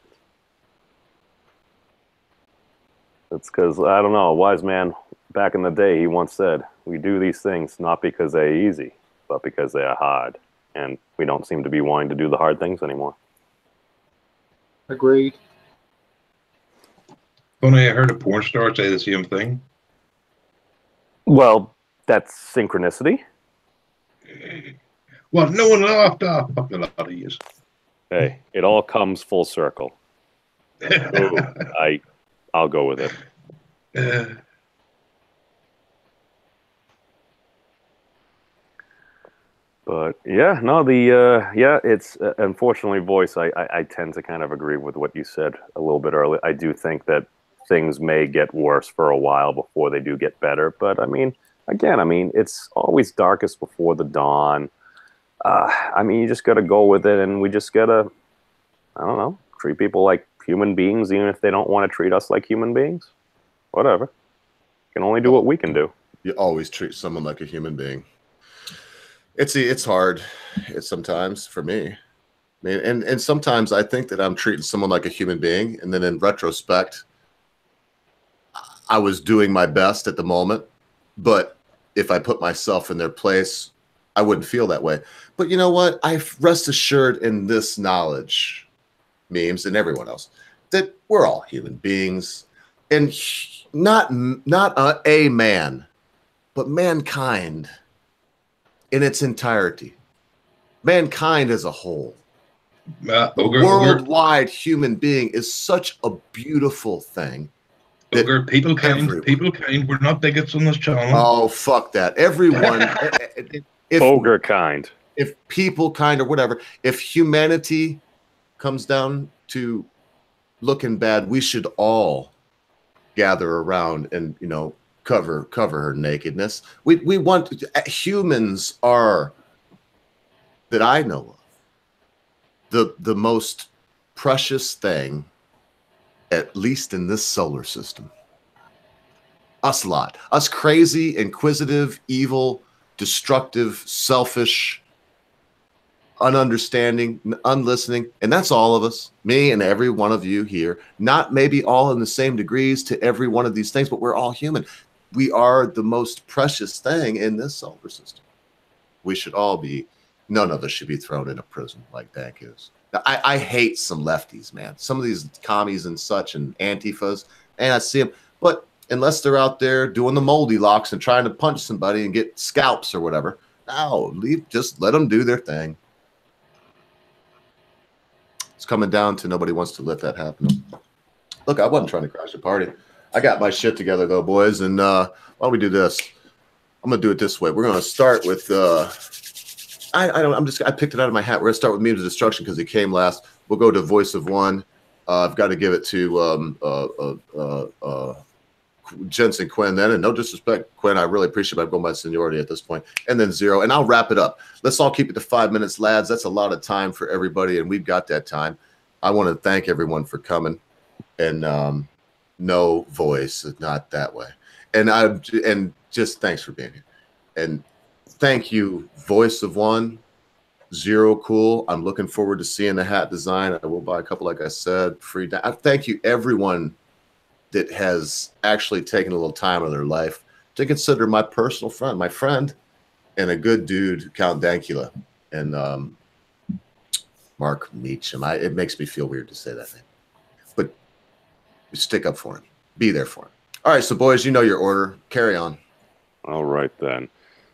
It's because, I don't know, a wise man back in the day, he once said, we do these things not because they're easy, but because they are hard. And we don't seem to be wanting to do the hard things anymore. Agreed. Funny, I heard a porn star say the same thing. Well, that's synchronicity. Well, no one laughed off. Fuck a lot of years. Hey, it all comes full circle. I'll go with it. But yeah, no, it's unfortunately, Voice. I tend to kind of agree with what you said a little bit earlier. I do think that things may get worse for a while before they do get better. But I mean, again, it's always darkest before the dawn. You just got to go with it, and we just got to, I don't know, treat people like human beings, even if they don't want to treat us like human beings. Whatever. Can only do what we can do. You always treat someone like a human being. It's hard. It's sometimes for me. I mean, and sometimes I think that I'm treating someone like a human being, and then in retrospect, I was doing my best at the moment. But if I put myself in their place, I wouldn't feel that way. But you know what? I rest assured in this knowledge, Memes and everyone else, that we're all human beings, and not a man, but mankind in its entirety. Mankind as a whole. Worldwide human being is such a beautiful thing. People kind. We're not bigots on this channel. Oh, fuck that. Everyone. Ogre kind. If people kind or whatever, if humanity comes down to looking bad, we should all gather around and, cover her nakedness. We want, humans are, that I know of, the most precious thing, at least in this solar system. Us lot. Us crazy, inquisitive, evil, destructive, selfish, ununderstanding, unlistening, and that's all of us, me and every one of you here. Not maybe all in the same degrees to every one of these things, but we're all human. we are the most precious thing in this solar system. We should all be, none of us should be thrown in a prison like Dank is. I hate some lefties, man. Some of these commies and such and Antifas, and I see them, but unless they're out there doing the moldy locks and trying to punch somebody and get scalps or whatever, no, just let them do their thing. It's coming down to nobody wants to let that happen. Look, I wasn't trying to crash the party. I got my shit together though, boys, and why don't we do this? I'm gonna do it this way. We're gonna start with I picked it out of my hat. We're gonna start with Memes of Destruction because it came last. We'll go to Voice of One. I've got to give it to Jensen Quinn then, and no disrespect, Quinn, I really appreciate it. I'm going by seniority at this point. And then Zero, and I'll wrap it up. Let's all keep it to 5 minutes, lads. That's a lot of time for everybody, and we've got that time. I want to thank everyone for coming, and no voice, not that way. And just thanks for being here. And thank you, Voice of One, Zero Cool. I'm looking forward to seeing the hat design. I will buy a couple, like I said, free. Thank you, everyone that has actually taken a little time in their life to consider my personal friend, my friend, and a good dude, Count Dankula, and Mark Meacham. It makes me feel weird to say that name, but stick up for him. Be there for him. All right, so boys, you know your order. Carry on. All right, then.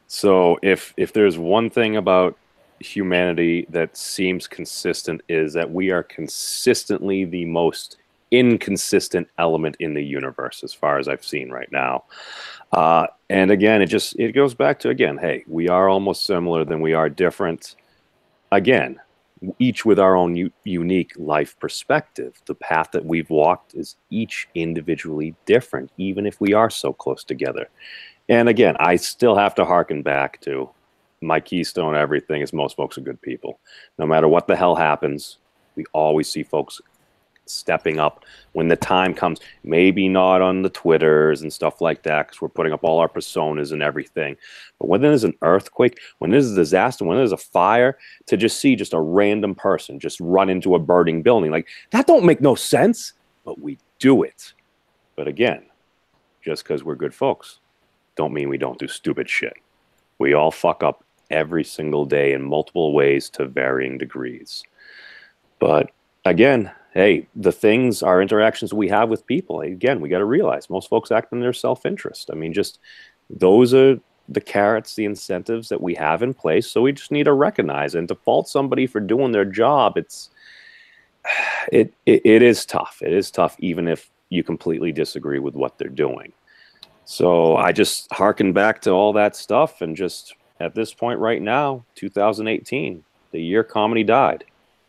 So if there's one thing about humanity that seems consistent is that we are consistently the most inconsistent element in the universe as far as I've seen right now. And again, it goes back to, again, hey, we are almost similar, then we are different. Again, each with our own unique life perspective. The path that we've walked is each individually different, even if we are so close together. And again, I still have to harken back to my keystone everything is most folks are good people. No matter what the hell happens, we always see folks stepping up when the time comes. Maybe not on the Twitters and stuff like that, because we're putting up all our personas and everything. But when there's an earthquake, when there's a disaster, when there's a fire, to just see just a random person just run into a burning building, like, that don't make no sense, but we do it. But again, just because we're good folks don't mean we don't do stupid shit. We all fuck up every single day in multiple ways to varying degrees. But again, hey, the things, our interactions we have with people, again, we got to realize most folks act in their self-interest. I mean, just those are the carrots, the incentives that we have in place. So we just need to recognize and to fault somebody for doing their job. It is tough. It is tough, even if you completely disagree with what they're doing. So I just harken back to all that stuff, and just at this point right now, 2018, the year comedy died.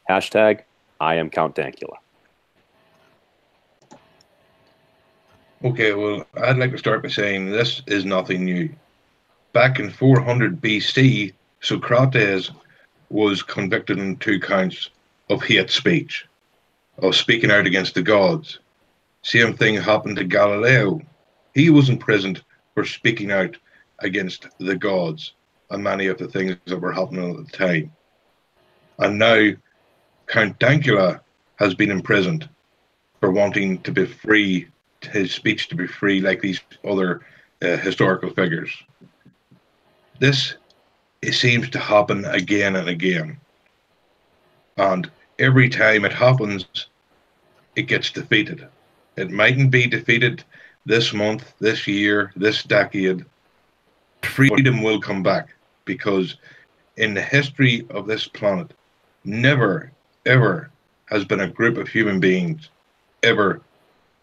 Hashtag I am Count Dankula. Okay, well, I'd like to start by saying this is nothing new. Back in 400 BC, Socrates was convicted on 2 counts of hate speech, of speaking out against the gods. Same thing happened to Galileo. He was imprisoned for speaking out against the gods and many of the things that were happening at the time. And now Count Dankula has been imprisoned for wanting to be free, his speech to be free, like these other historical figures. This, it seems to happen again and again. And every time it happens, it gets defeated. It mightn't be defeated this month, this year, this decade. Freedom will come back, because in the history of this planet, never, ever has been a group of human beings ever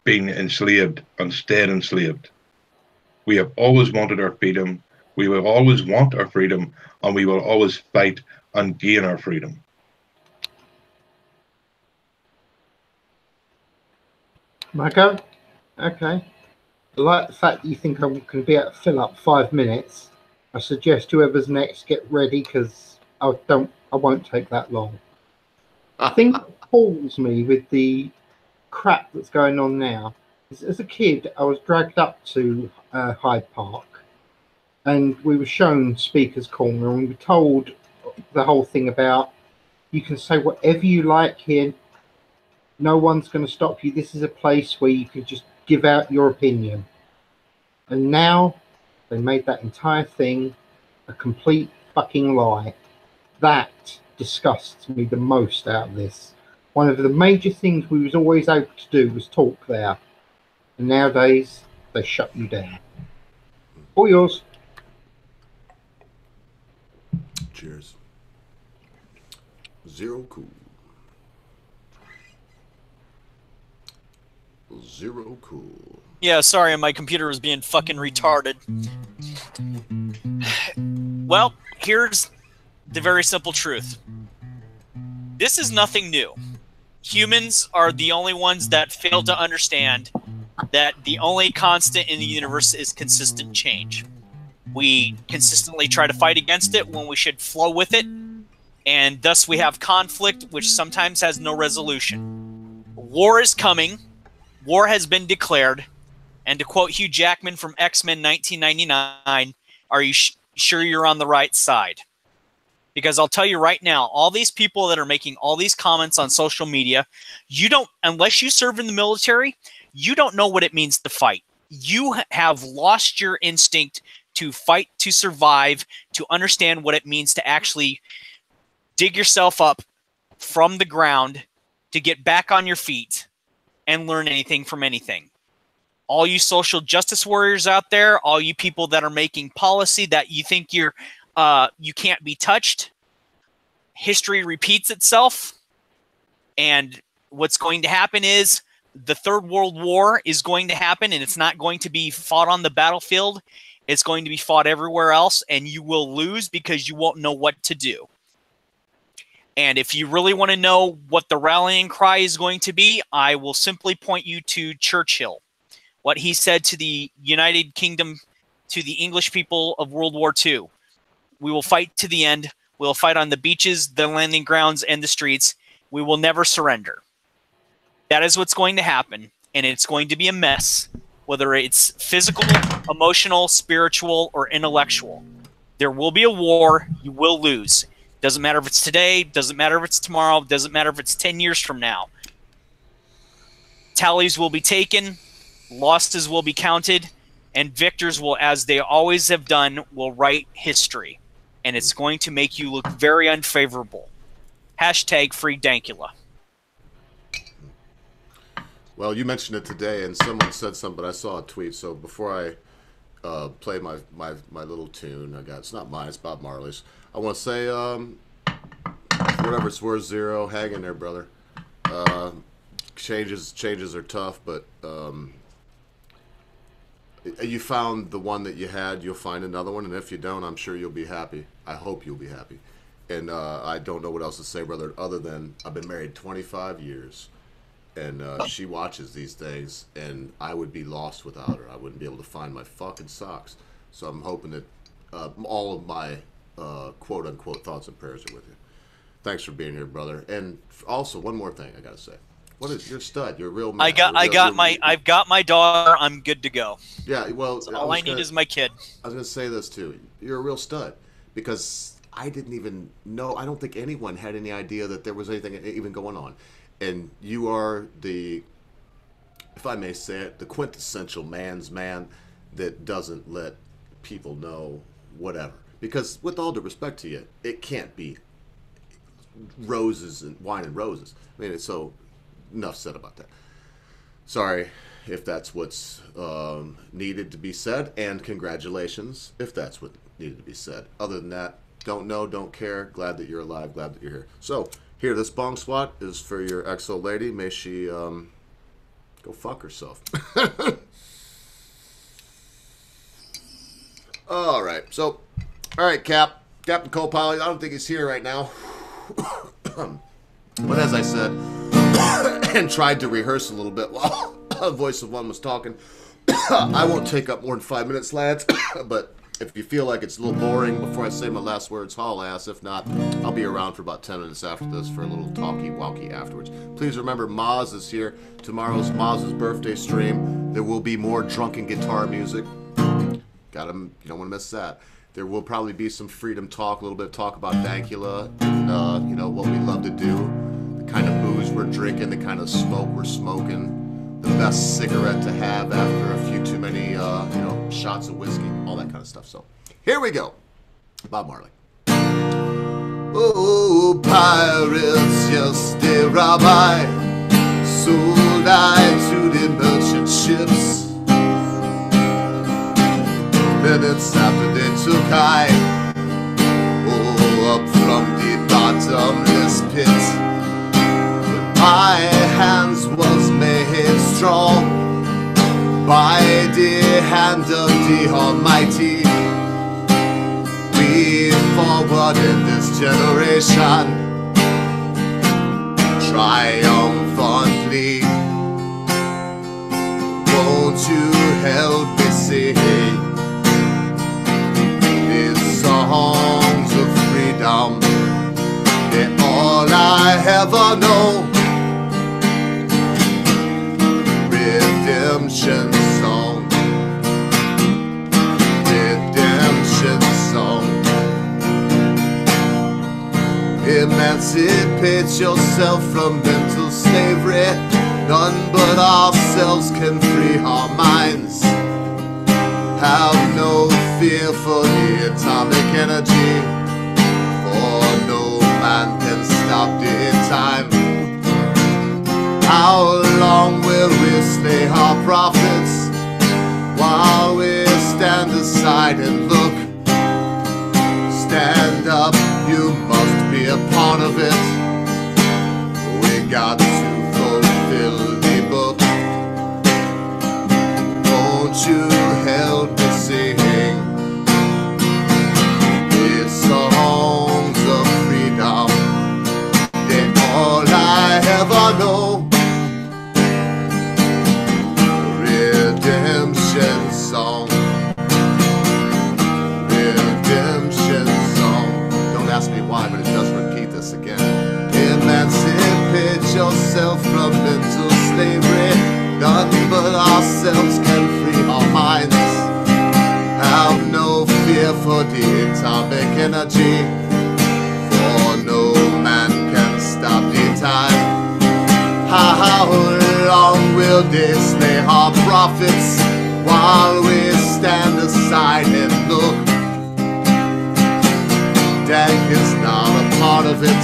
been enslaved and stayed enslaved. We have always wanted our freedom. We will always want our freedom, and we will always fight and gain our freedom. Marco? Okay. I like the fact that you think I can be able to fill up 5 minutes. I suggest whoever's next get ready, because I won't take that long. I think what appalls me with the crap that's going on now is, as a kid, I was dragged up to Hyde Park, and we were shown Speaker's Corner, and we were told the whole thing about, you can say whatever you like here. No one's going to stop you. This is a place where you can just give out your opinion. And now they made that entire thing a complete fucking lie. That disgusts me the most out of this. One of the major things we was always able to do was talk there. And nowadays, they shut you down. All yours. Cheers. Zero cool. Zero cool. Yeah, sorry, my computer was being fucking retarded. Well, here's the very simple truth. This is nothing new. Humans are the only ones that fail to understand that the only constant in the universe is consistent change. We consistently try to fight against it when we should flow with it, and thus we have conflict, which sometimes has no resolution. War is coming. War has been declared. And to quote Hugh Jackman from X-Men 1999, are you sure you're on the right side? Because I'll tell you right now, all these people that are making all these comments on social media, you don't, unless you serve in the military, you don't know what it means to fight. You have lost your instinct to fight, to survive, to understand what it means to actually dig yourself up from the ground, to get back on your feet and learn anything from anything. All you social justice warriors out there, all you people that are making policy that you think you can't be touched, history repeats itself, and what's going to happen is the Third World War is going to happen, and it's not going to be fought on the battlefield. It's going to be fought everywhere else, and you will lose because you won't know what to do. And if you really want to know what the rallying cry is going to be, I will simply point you to Churchill. What he said to the United Kingdom, to the English people of World War II. We will fight to the end. We'll fight on the beaches, the landing grounds, and the streets. We will never surrender. That is what's going to happen, and it's going to be a mess, whether it's physical, emotional, spiritual, or intellectual. There will be a war. You will lose. Doesn't matter if it's today, doesn't matter if it's tomorrow, doesn't matter if it's 10 years from now. Tallies will be taken, losses will be counted, and victors will, as they always have done, will write history. And it's going to make you look very unfavorable. Hashtag free Dankula. Well, you mentioned it today, and someone said something, but I saw a tweet. So before I play my little tune, it's not mine, it's Bob Marley's. I want to say, whatever it's worth, Zero, hang in there, brother. Changes are tough, but you found the one that you had, you'll find another one, and if you don't, I'm sure you'll be happy. I hope you'll be happy. And I don't know what else to say, brother, other than I've been married 25 years, and she watches these things, and I would be lost without her. I wouldn't be able to find my fucking socks. So I'm hoping that all of my quote-unquote thoughts and prayers are with you. Thanks for being here, brother. And also, one more thing I gotta say. What is you're a stud? You're a real man. I've got my daughter. I'm good to go. Yeah, well, so all I need is my kid. I was gonna say this too. You're a real stud because I didn't even know. I don't think anyone had any idea that there was anything even going on, and you are the, if I may say it, the quintessential man's man that doesn't let people know whatever. Because with all due respect to you, it can't be roses and wine and roses. I mean, so enough said about that. Sorry if that's what's needed to be said, and congratulations if that's what needed to be said. Other than that, don't know, don't care. Glad that you're alive, glad that you're here. So, here, this bong swat is for your exo lady. May she go fuck herself. All right, so, all right, Captain Copilot, I don't think he's here right now. But as I said, and tried to rehearse a little bit while Voice of One was talking, I won't take up more than 5 minutes, lads, but if you feel like it's a little boring before I say my last words, haul ass. If not, I'll be around for about 10 minutes after this for a little talky-walkie afterwards. Please remember, Maz is here. Tomorrow's Maz's birthday stream. There will be more drunken guitar music. You don't want to miss that. There will probably be some freedom talk, a little bit of talk about Dankula, and what we love to do, the kind of booze we're drinking, the kind of smoke we're smoking, the best cigarette to have after a few too many, shots of whiskey, all that kind of stuff. So here we go. Bob Marley. Oh, pirates, yes, they rob I, sold I to the merchant ships. Minutes after they took I, up from the bottomless pit. But my hands was made strong by the hand of the Almighty. We forward in this generation triumphantly. Won't you help me sing these songs of freedom? They're all I ever know. Redemption song, redemption song. Emancipate yourself from mental slavery. None but ourselves can free our minds. Have no fear for the atomic energy, for no man can stop the time. How long will we slay our prophets while we stand aside and look? Stand up, you must be a part of it. We got to fulfill the book. Won't you help me sing these songs of freedom? They're all I ever know. Redemption song, redemption song. Don't ask me why, but it does repeat this again. Emancipate yourself from mental slavery. None but ourselves can free our minds. Have no fear for the atomic energy, for no man can stop the time. How long will they slay our prophets while we stand aside and look? Dag is not a part of it.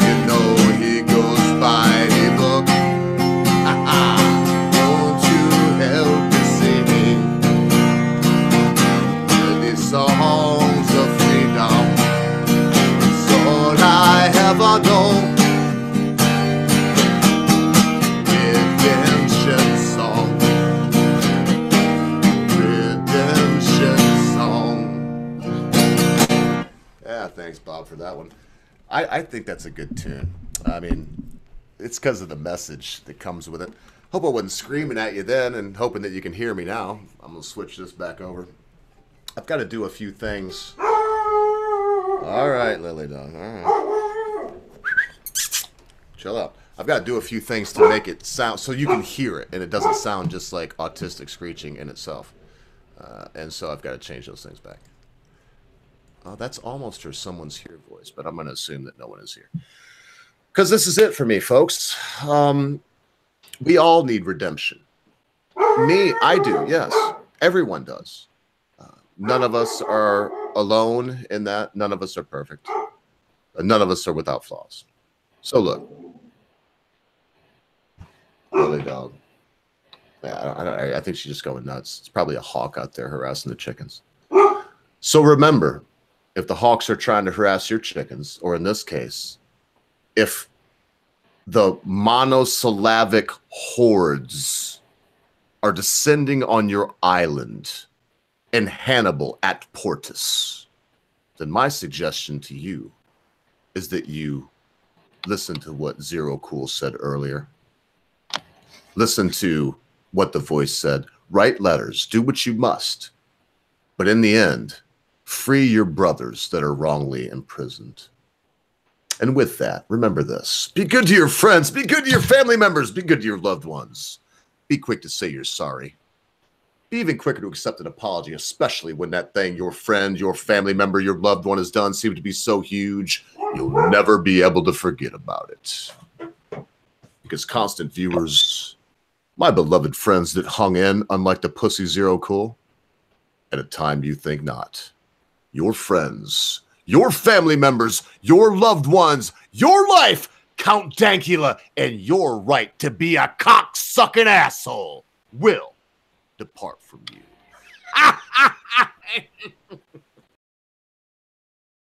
You know he goes by the book. Won't you help me sing these songs of freedom? It's all I ever know. Redemption song, redemption song. Yeah, thanks, Bob, for that one. I think that's a good tune. I mean, it's because of the message that comes with it. Hope I wasn't screaming at you then and hoping that you can hear me now. I'm going to switch this back over. I've got to do a few things. All right, Lily Dog. All right. Chill out. I've got to do a few things to make it sound so you can hear it and it doesn't sound just like autistic screeching in itself. And so I've got to change those things back. That's almost her someone's here voice, but I'm going to assume that no one is here. Because this is it for me, folks. We all need redemption. Me, I do, yes. Everyone does. None of us are alone in that. None of us are perfect. None of us are without flaws. So look. Lily Dog. Yeah, I think she's just going nuts. It's probably a hawk out there harassing the chickens. So remember, if the hawks are trying to harass your chickens, or in this case, if the monosyllabic hordes are descending on your island in Hannibal at Portus, then my suggestion to you is that you listen to what Zero Cool said earlier. Listen to what the voice said. Write letters. Do what you must. But in the end, free your brothers that are wrongly imprisoned. And with that, remember this. Be good to your friends. Be good to your family members. Be good to your loved ones. Be quick to say you're sorry. Be even quicker to accept an apology, especially when that thing your friend, your family member, your loved one has done seems to be so huge, you'll never be able to forget about it. Because constant viewers My beloved friends that hung in, unlike the pussy zero cool, at a time you think not. Your friends, your family members, your loved ones, your life, Count Dankula, and your right to be a cock-sucking asshole will depart from you.